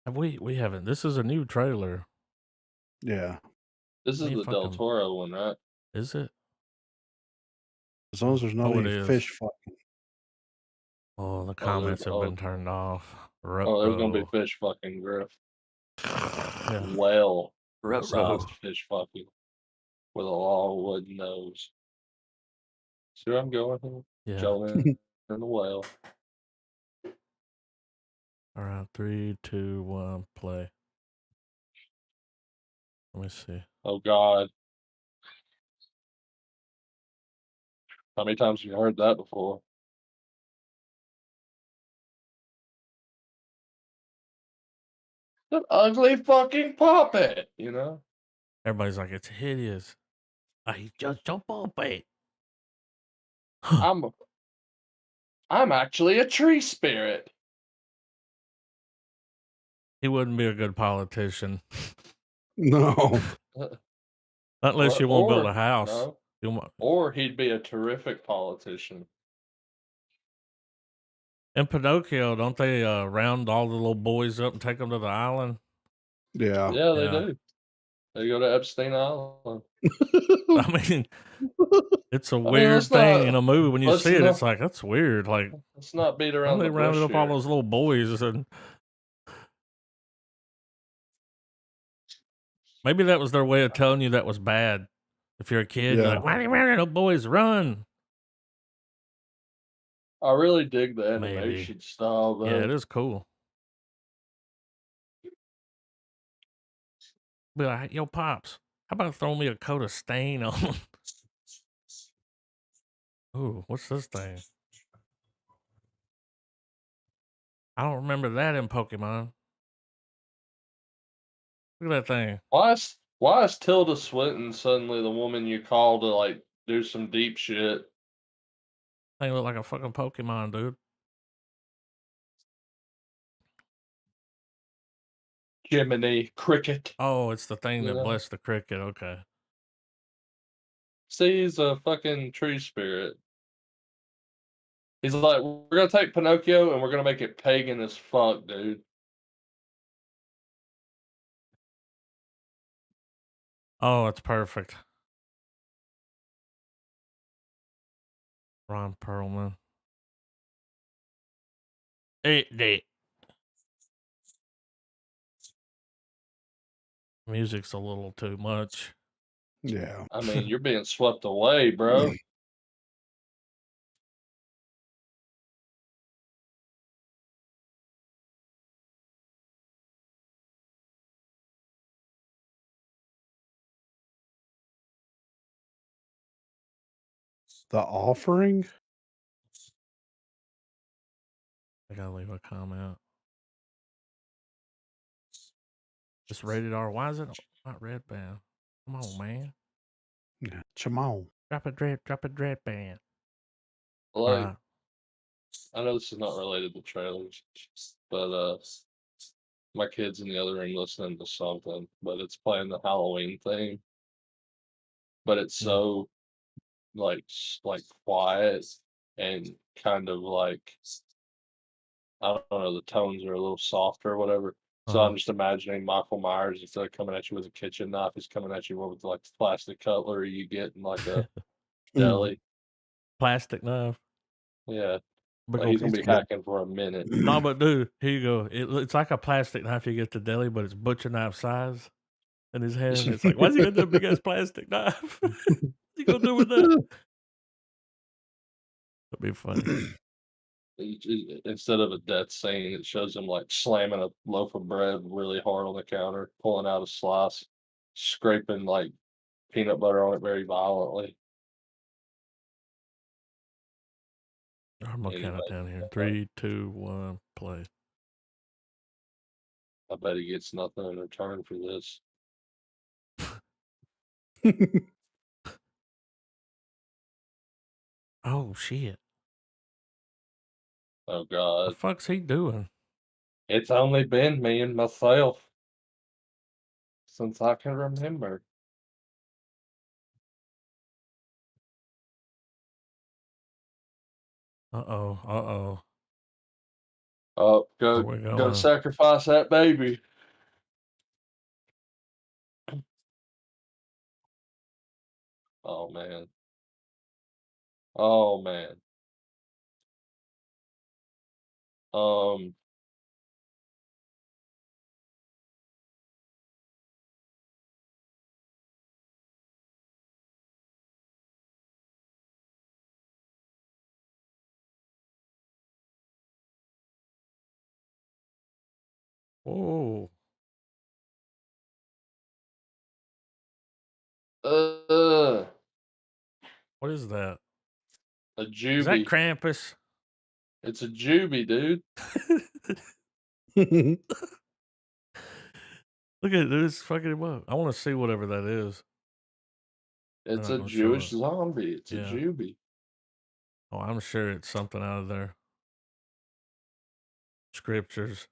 S1: Have we haven't. This is a new trailer.
S2: Yeah.
S3: This is
S1: Ain't
S3: the Del
S1: fucking-
S3: Toro one, right?
S1: Is it?
S2: As long as there's not
S1: Oh, it
S2: any
S1: is.
S2: fish fucking.
S1: Oh, the comments have been turned off.
S3: Oh, there's gonna be fish fucking Griff.
S1: Yeah.
S3: Whale
S1: Ruh-roh.
S3: sized fish fucking with a long wooden nose. See where I'm going here?
S1: Yeah.
S3: Jonah and the whale.
S1: All right, 3, 2, 1, play. Let me see.
S3: Oh God. How many times have you heard that before? That ugly fucking puppet, you know?
S1: Everybody's like, it's hideous. I just jump on bait.
S3: I'm actually a tree spirit.
S1: He wouldn't be a good politician
S2: No.
S1: unless you want to build a house.
S3: No,
S1: You want-
S3: or he'd be a terrific politician.
S1: In Pinocchio, don't they round all the little boys up and take them to the island?
S2: Yeah.
S3: Yeah, they
S1: Yeah.
S3: do. They go to Epstein Island.
S1: I mean, it's a weird
S3: let's
S1: thing
S3: not-
S1: in a movie. When you
S3: let's
S1: see it,
S3: not-
S1: it's like, that's weird. Like,
S3: Let's not beat around
S1: they
S3: the
S1: rounded
S3: bush
S1: up all
S3: here.
S1: those little boys, and maybe that was their way of telling you that was bad. If you're a kid, you're
S2: Yeah.
S1: like, why are they rounding up boys? Run.
S3: I really dig the
S1: Maybe.
S3: animation style, though.
S1: Yeah, it is cool. Be like, yo, Pops, how about throw me a coat of stain on? Ooh, what's this thing? I don't remember that in Pokemon. Look at that thing.
S3: Why is Tilda Swinton suddenly the woman you call to like do some deep shit?
S1: Thing look like a fucking Pokemon, dude.
S3: Jiminy Cricket.
S1: Oh, it's the thing
S3: You
S1: that
S3: know?
S1: blessed the cricket. Okay.
S3: See, he's a fucking tree spirit. He's like, we're gonna take Pinocchio and we're gonna make it pagan as fuck, dude.
S1: Oh, it's perfect. Ron Perlman. It. Music's a little too much.
S2: Yeah.
S3: I mean, you're being swept away, bro.
S2: The Offering?
S1: I gotta leave a comment. It's rated R. Why is it not red band? Come on, man.
S2: Yeah. Chamon.
S1: Drop a dread band.
S3: Like,
S1: Right.
S3: I know this is not related to trailers, but my kid's in the other room listening to something, but it's playing the Halloween theme. But it's so like quiet and kind of like I don't know, the tones are a little softer or whatever. So I'm just imagining Michael Myers instead of coming at you with a kitchen knife, he's coming at you with like the plastic cutlery you get in like a deli.
S1: Plastic knife.
S3: Yeah,
S1: Big
S3: like
S1: ol'
S3: he's gonna
S2: He's
S3: be
S2: good.
S3: hacking for a minute.
S1: No, but dude, here you go. It's like a plastic knife you get at the deli, but it's butcher knife size in his hand. It's like, why's he got that big ass plastic knife? What's he gonna do with that? That'd be funny.
S3: Instead of a death scene, it shows him like slamming a loaf of bread really hard on the counter, pulling out a slice, scraping like peanut butter on it very violently.
S1: I'm gonna count it
S3: Anyway,
S1: down here. 3, 2, 1, play.
S3: I bet he gets nothing in return for this.
S1: Oh shit.
S3: Oh
S1: The
S3: God.
S1: fuck's he doing?
S3: It's only been me and myself since I can remember.
S1: Uh-oh. Uh-oh.
S3: Oh,
S1: Where
S3: go
S1: we
S3: go
S1: going?
S3: sacrifice that baby. Oh man. Oh man. Um,
S1: Whoa.
S3: uh,
S1: What is that?
S3: a
S1: Is that
S3: juvie.
S1: Krampus?
S3: It's a juvie, dude.
S1: Look at this fucking him up. I want to see whatever that is. They're
S3: It's
S1: not
S3: a
S1: gonna show
S3: Jewish
S1: it.
S3: zombie. It's a
S1: Yeah.
S3: juvie.
S1: Oh, I'm sure it's something out of their scriptures.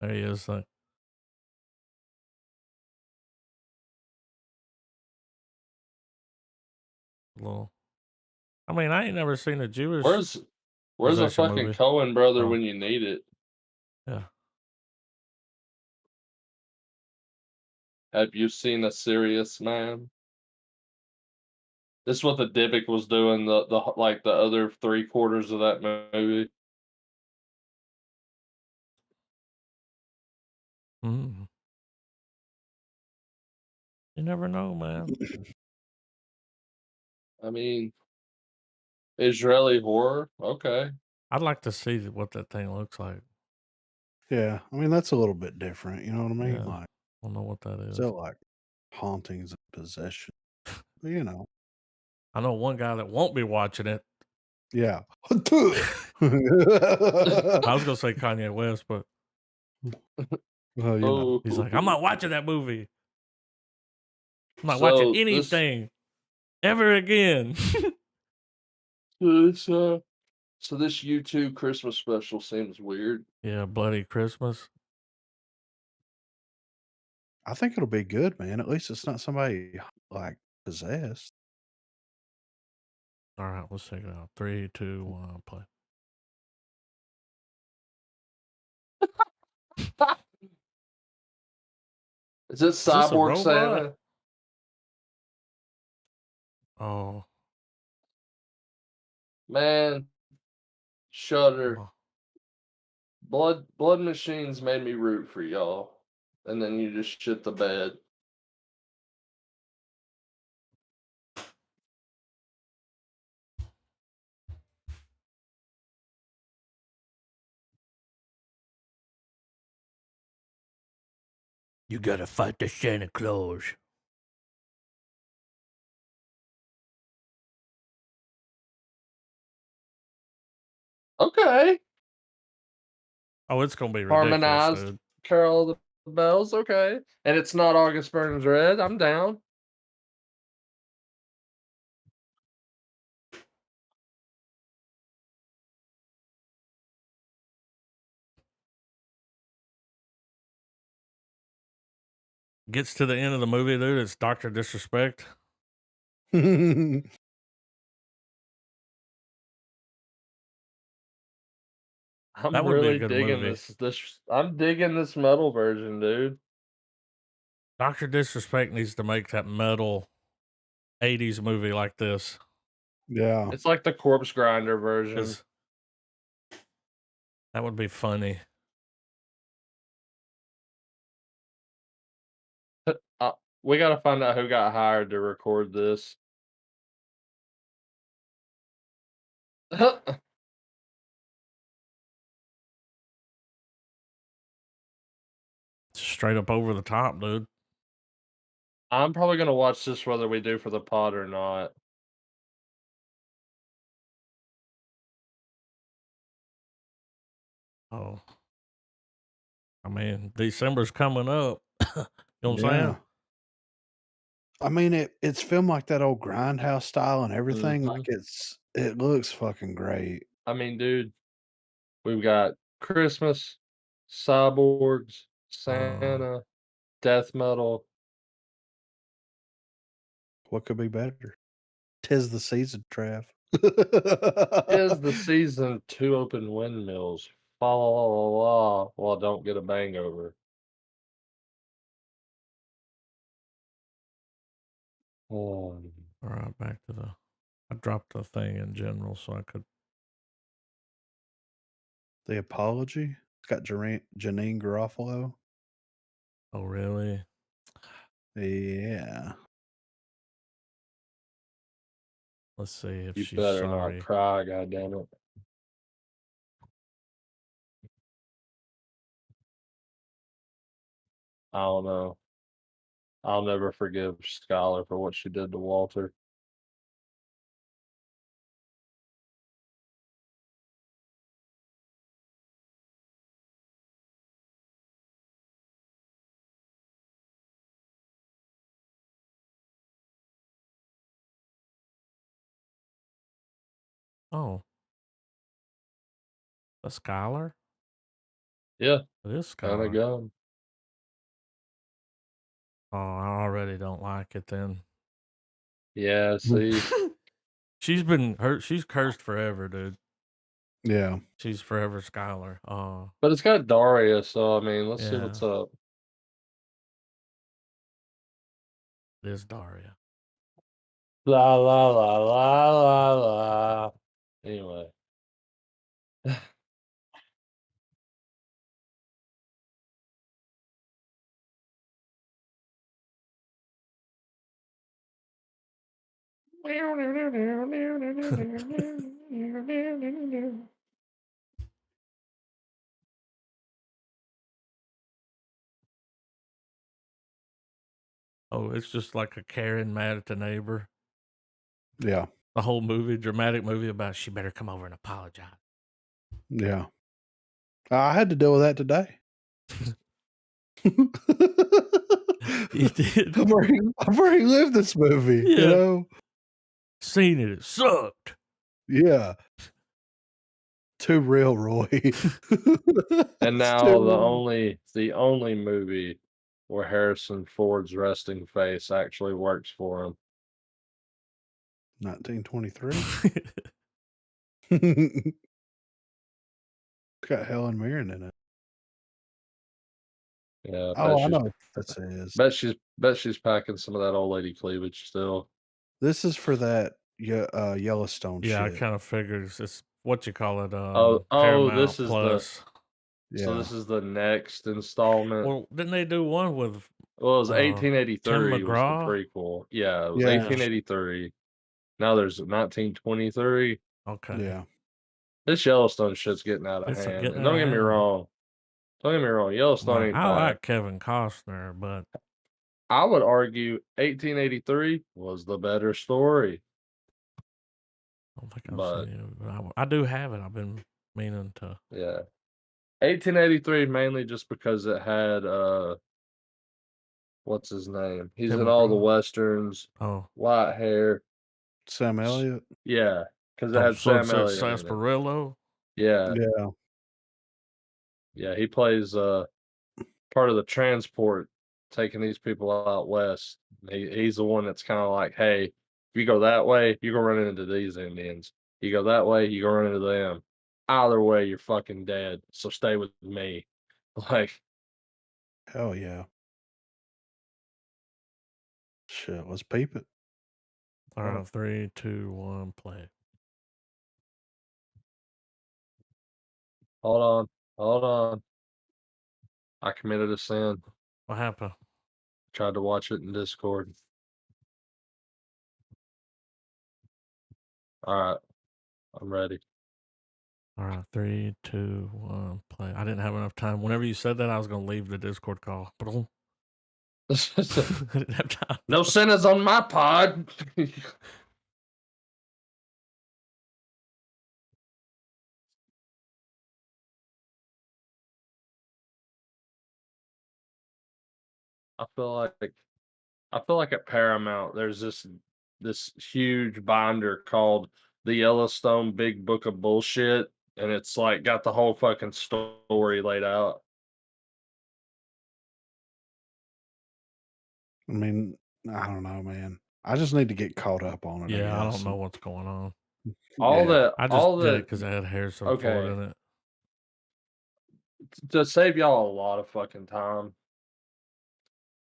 S1: There he is. Like, little. I mean, I ain't never seen a Jewish
S3: Where's a
S1: possession
S3: fucking
S1: movie.
S3: Cohen brother
S1: Oh,
S3: when you need it?
S1: yeah.
S3: Have you seen a serious man? This is what the Dybbuk was doing the like the other 3/4 of that movie.
S1: Mm. You never know, man.
S3: I mean, Israeli horror. Okay.
S1: I'd like to see what that thing looks like.
S2: Yeah. I mean, that's a little bit different. You know what I mean?
S1: Yeah.
S2: Like,
S1: I don't know what that is.
S2: still like hauntings and possession. But, you know.
S1: I know one guy that won't be watching it.
S2: Yeah.
S1: I was gonna say Kanye West, but
S2: Well, you know.
S1: he's like, I'm not watching that movie. I'm not watching
S3: So this
S1: anything ever again.
S3: this so this YouTube Christmas special seems weird.
S1: Yeah, Bloody Christmas.
S2: I think it'll be good, man. At least it's not somebody like possessed.
S1: All right, let's check it out. 3, 2, 1, play.
S3: Is it
S1: Is this a
S3: Cyborg
S1: robot?
S3: Santa?
S1: Oh,
S3: Man, Shudder.
S1: oh.
S3: Blood Machines made me root for y'all. And then you just shit the bed.
S1: You gotta fight the Santa Claus.
S3: Okay.
S1: Oh, it's gonna be ridiculous,
S3: Harmonized
S1: dude.
S3: Carol of the Bells, okay. And it's not August Burns Red. I'm down.
S1: Gets to the end of the movie, dude. It's Dr. Disrespect.
S3: I'm
S1: That would be a
S3: really
S1: good
S3: digging
S1: movie.
S3: this. I'm digging this metal version, dude.
S1: Dr. Disrespect needs to make that metal 80s movie like this.
S2: Yeah.
S3: It's like the Corpse Grinder version.
S1: 'Cause that would be funny.
S3: We got to find out who got hired to record this.
S1: Straight up over the top, dude.
S3: I'm probably gonna watch this whether we do for the pod or not.
S1: Oh. I mean, December's coming up. You know what I'm saying?
S2: Yeah. I mean, it's filmed like that old Grindhouse style and everything. Like it looks fucking great.
S3: I mean, dude, we've got Christmas, cyborgs, Santa, death metal.
S2: What could be better? 'Tis the season, Trav.
S3: Is the season two open windmills? Fa la la la la. Well, don't get a bangover.
S1: All right, back to the. I dropped the thing in general so I could.
S2: The Apology? It's got Janine Garofalo.
S1: Oh, really?
S2: Yeah.
S1: Let's see if
S3: You
S1: she's
S3: better
S1: sorry.
S3: not cry, goddammit. I don't know. I'll never forgive Skylar for what she did to Walter.
S1: Oh. A Skylar?
S3: Yeah,
S1: It is
S3: kinda
S1: Skylar.
S3: gone.
S1: Oh, I already don't like it then.
S3: Yeah, see,
S1: She's been hurt. She's cursed forever, dude.
S2: Yeah.
S1: She's forever Skylar. Oh,
S3: but it's got Daria, so I mean, let's see
S1: yeah.
S3: what's up.
S1: It is Daria.
S3: La la la la la la. Anyway.
S1: Oh, it's just like a Karen mad at the neighbor.
S2: Yeah.
S1: The whole movie, dramatic movie about she better come over and apologize.
S2: Yeah. I had to deal with that today.
S1: You did?
S2: I've already lived this movie, you
S1: Yeah.
S2: know?
S1: Seen it. It sucked.
S2: Yeah. Too real, Roy.
S3: And
S2: It's
S3: now
S2: too real.
S3: the only movie where Harrison Ford's resting face actually works for him.
S2: 1923. It's got Helen Mirren in it.
S3: Yeah,
S2: Oh, I know what this is.
S3: bet she's packing some of that old lady cleavage still.
S2: This is for that Yellowstone
S1: Yeah, I
S2: shit.
S1: kind of figured it's what you call it,
S3: This
S1: Paramount
S3: is the
S1: Plus.
S3: so
S2: Yeah.
S3: this is the next installment.
S1: Well, didn't they do one with
S3: Well, it was
S1: Tim
S3: 1883 was the
S1: McGraw?
S3: prequel. Yeah, it was
S2: Yeah.
S3: 1883. Now there's 1923.
S1: Okay.
S2: Yeah.
S3: This Yellowstone shit's getting out of
S1: It's
S3: hand.
S1: getting
S3: And
S1: out of hand.
S3: Don't get me wrong, Yellowstone
S1: Well,
S3: ain't
S1: I
S3: bad.
S1: like Kevin Costner, but
S3: I would argue 1883 was the better story.
S1: I don't think I've
S3: But
S1: seen it. But I do have it. I've been meaning to.
S3: yeah. 1883 mainly just because it had what's his name? He's
S1: Tim
S3: in all the
S1: McGraw?
S3: westerns,
S1: Oh,
S3: white hair.
S2: Sam Elliott.
S3: Yeah, because it
S1: oh,
S3: had Sam
S1: Sunset
S3: Elliott in it.
S1: Sarsaparilla.
S3: Yeah,
S2: Yeah.
S3: yeah, he plays part of the transport taking these people out west. He's the one that's kind of like, hey, if you go that way, you're gonna run into these Indians. You go that way, you're gonna run into them. Either way, you're fucking dead. So stay with me. Like,
S2: Hell yeah. Shit, let's peep it.
S1: All right, 3, 2, 1, play.
S3: hold on. I committed a sin.
S1: What happened?
S3: Tried to watch it in Discord. All right, I'm ready.
S1: All right, 3, 2, 1, play. I didn't have enough time. Whenever you said that, I was gonna leave the Discord call. I didn't have time.
S3: No sinners on my pod. I feel like at Paramount there's this huge binder called the Yellowstone Big Book of Bullshit, and it's like got the whole fucking story laid out.
S2: I mean, I don't know, man. I just need to get caught up on it.
S1: Yeah, I
S2: guess.
S1: don't know what's going on.
S2: Yeah.
S1: I just did it because it had Harrison Ford in it.
S3: To save y'all a lot of fucking time,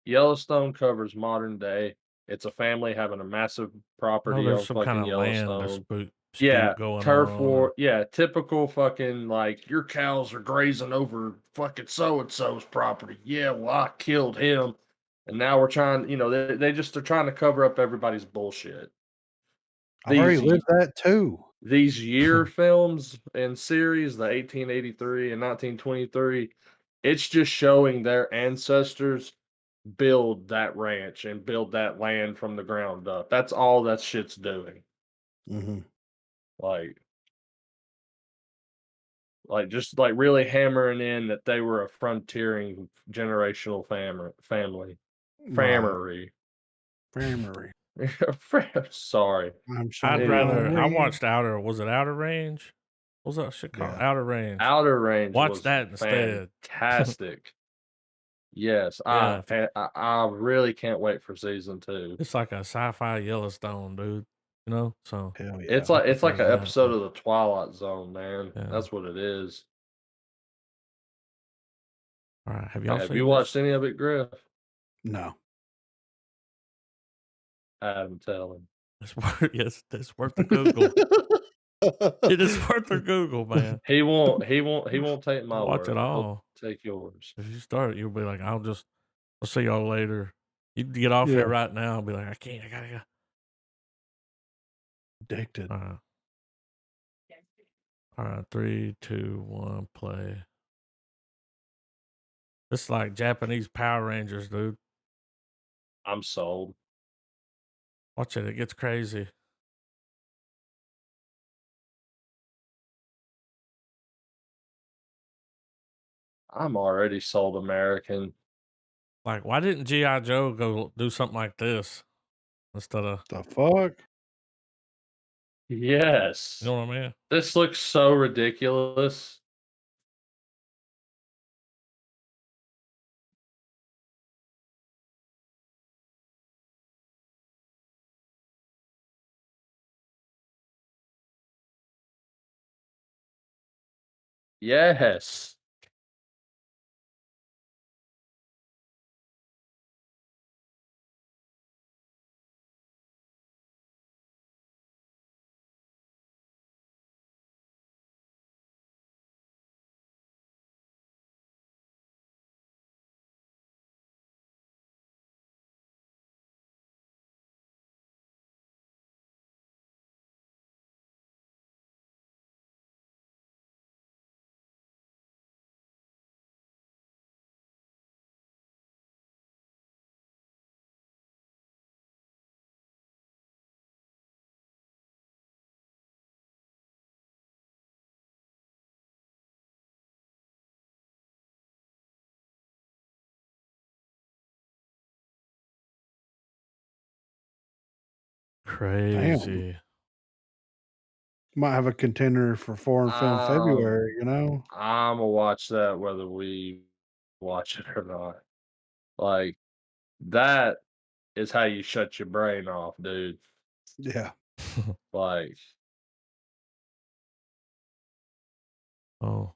S3: Yellowstone covers modern day. It's a family having a massive property
S1: there's
S3: on
S1: some kind
S3: fucking
S1: of land
S3: Yellowstone.
S1: dispute
S3: Yeah,
S1: going
S3: turf
S1: on.
S3: war. Yeah, typical fucking like your cows are grazing over fucking so and so's property. Yeah, well, I killed him, and now we're trying. They're trying to cover up everybody's bullshit.
S2: I've already lived that too.
S3: These year films and series, the 1883 and 1923, it's just showing their ancestors build that ranch and build that land from the ground up. That's all that shit's doing.
S2: Mhm.
S3: Just like really hammering in that they were a frontiering generational family.
S2: Right.
S3: Famery.
S2: Famery.
S3: Sorry.
S1: I watched was it Outer Range? What was that shit called?
S2: Yeah.
S1: Outer Range.
S3: Outer Range
S1: Watch
S3: was
S1: that instead.
S3: fantastic. Yes,
S1: Yeah.
S3: I really can't wait for season 2.
S1: It's like a sci-fi Yellowstone, dude. You know, so
S2: Hell yeah.
S3: It's like an
S1: prefer that.
S3: episode of the Twilight Zone, man.
S1: Yeah.
S3: That's what it is.
S1: All right, have y'all
S3: Have
S1: seen
S3: you watched any of it, Griff?
S2: No.
S3: Adam, tell him.
S1: It's worth the Google. It is worth the Google, man.
S3: He won't take my
S1: Watch
S3: word.
S1: it all.
S3: He'll take yours.
S1: If you start, you'll be like, I'll see y'all later. You can get off here right now. I'll be like, I can't. I gotta go.
S2: Addicted.
S1: All right, 3, 2, 1, play. It's like Japanese Power Rangers, dude.
S3: I'm sold.
S1: Watch it. It gets crazy.
S3: I'm already sold American.
S1: Like, why didn't G.I. Joe go do something like this instead of,
S2: The fuck?
S1: you
S3: Yes.
S1: know what I mean?
S3: This looks so ridiculous. Yes.
S2: Damn.
S1: Crazy.
S2: Might have a contender for foreign film February, you know?
S3: Imma watch that whether we watch it or not. Like, that is how you shut your brain off, dude.
S2: Yeah.
S3: Like,
S1: Oh,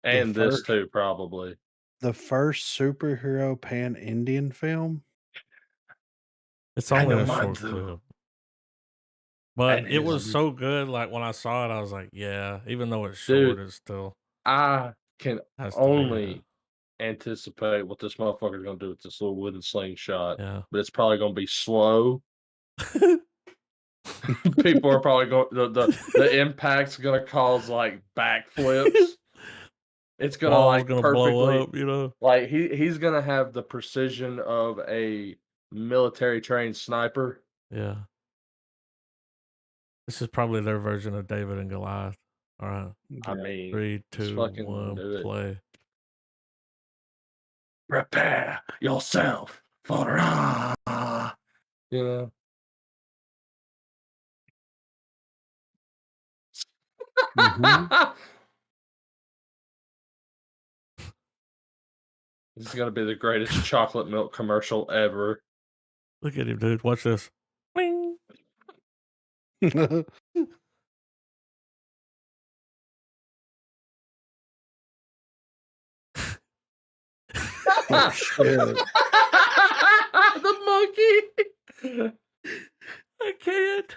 S2: The
S3: and this
S2: first
S3: too, probably.
S2: the first superhero pan-Indian film?
S1: it's
S3: I
S1: only
S3: know
S1: a
S3: mine
S1: short
S3: too.
S1: clip. But
S3: And
S1: it
S3: his
S1: was so good, like, when I saw it, I was like, "Yeah," even though it's short,
S3: dude,
S1: it still
S3: I can
S1: has to be
S3: only anticipate what this motherfucker's gonna do with this little wooden slingshot,
S1: yeah.
S3: but it's probably gonna be slow. People are probably going the impact's gonna cause, like, backflips. It's gonna,
S1: Wall's
S3: like,
S1: gonna blow
S3: perfectly
S1: up, you know?
S3: like, he's gonna have the precision of a military trained sniper.
S1: Yeah. This is probably their version of David and Goliath. Alright.
S3: I
S2: Yeah.
S3: mean,
S1: 3,
S3: let's
S1: 2,
S3: fucking
S1: 1,
S3: do it.
S1: play.
S3: Prepare yourself for you know?
S2: Mhm.
S3: This is gonna be the greatest chocolate milk commercial ever.
S1: Look at him, dude. Watch this. Bing.
S2: Oh, shit.
S3: The monkey.
S1: I can't.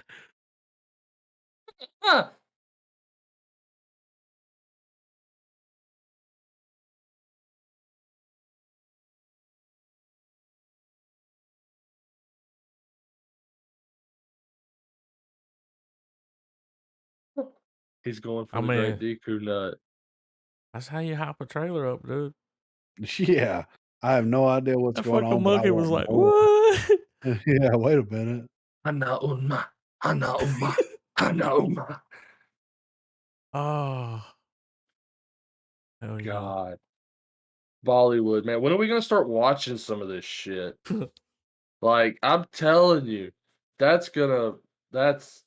S3: He's going for
S1: I
S3: the great
S1: mean,
S3: Deku nut.
S1: that's how you hype a trailer up, dude.
S2: Yeah. I have no idea what's
S1: That
S2: going
S1: fucking
S2: on, but I
S1: monkey was
S2: want
S1: like,
S2: more.
S1: "What?"
S2: Yeah, wait a minute.
S3: Hana Uma, Hana Uma, Hana Uma.
S1: Oh, hell yeah.
S3: God. Bollywood, man. When are we gonna start watching some of this shit? Like, I'm telling you, that's gonna that's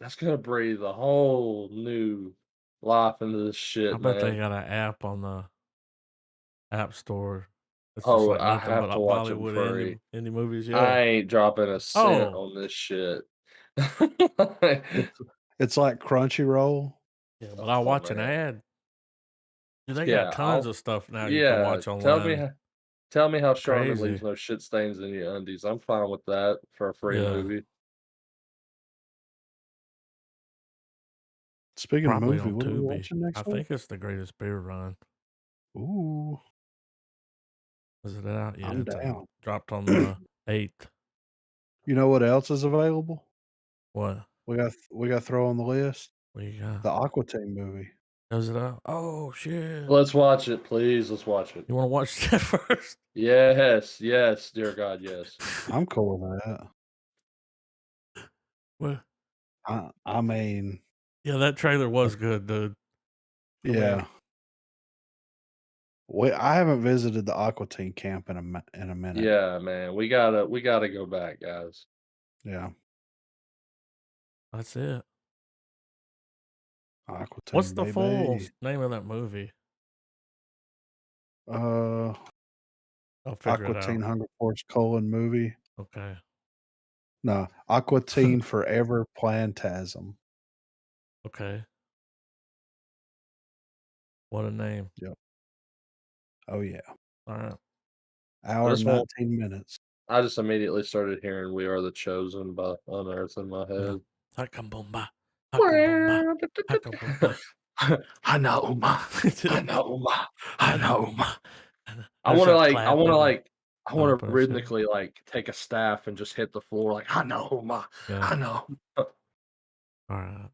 S3: that's gonna breathe a whole new life into this
S1: I
S3: shit,
S1: bet they
S3: man.
S1: got an app on the App Store. It's just
S3: Oh,
S1: like
S3: I
S1: nothing but
S3: have to
S1: like
S3: watch them
S1: Bollywood
S3: free.
S1: indie movies, yeah.
S3: I ain't dropping a cent
S1: Oh,
S3: on this shit.
S2: It's it's like Crunchyroll.
S1: yeah, but I'll
S3: Oh,
S1: watch an
S3: man.
S1: ad. Dude, they got
S3: Yeah,
S1: tons of stuff now you can
S3: yeah,
S1: watch online.
S3: tell me how Charmin
S1: Crazy.
S3: leaves no shit stains in your undies. I'm fine with that for a free
S1: Yeah.
S3: movie.
S2: Speaking of
S1: Probably
S2: movie,
S1: on
S2: what are we
S1: Tubi.
S2: watching
S1: I
S2: next week?
S1: think it's the greatest beer run.
S2: Ooh,
S1: Is it out? Yeah,
S2: I'm
S1: it's out.
S2: down.
S1: Dropped on the 8th.
S2: You know what else is available?
S1: What?
S2: We got to throw on the list
S1: What you got?
S2: the Aqua Teen movie.
S1: Is it out? Oh, shit.
S3: Let's watch it, please. Let's watch it.
S1: You wanna watch that first?
S3: Yes, yes, dear God, yes.
S2: I'm cool with that.
S1: Well,
S2: I mean,
S1: yeah, that trailer was good, dude. I mean,
S2: yeah. I haven't visited the Aqua Teen camp in a minute.
S3: Yeah, man, we gotta go back, guys.
S2: Yeah,
S1: That's it.
S2: Aqua
S1: What's
S2: Teen,
S1: the full
S2: baby.
S1: name of that movie?
S2: Uh,
S1: I'll figure
S2: Aqua
S1: it
S2: Teen
S1: out.
S2: Hunger Force : movie.
S1: Okay.
S2: No, Aqua Teen Forever Plantasm.
S1: Okay. What a name.
S2: Yep. Oh yeah,
S1: All right.
S3: I
S2: hour
S3: just
S2: and
S3: want
S2: 19 minutes.
S3: I just immediately started hearing "We Are the Chosen" by Unearth in my
S1: Yeah.
S3: head.
S1: Hakaboomba. Hakaboomba. Hakaboomba.
S3: Hanauma, Hanauma, Hanauma. I
S1: There's
S3: wanna
S1: that
S3: like I
S1: clapping
S3: wanna
S1: and
S3: like I wanna
S1: stomping and shit.
S3: rhythmically like take a staff and just hit the floor like Hanauma,
S1: Yeah.
S3: Hanauma.
S1: All right.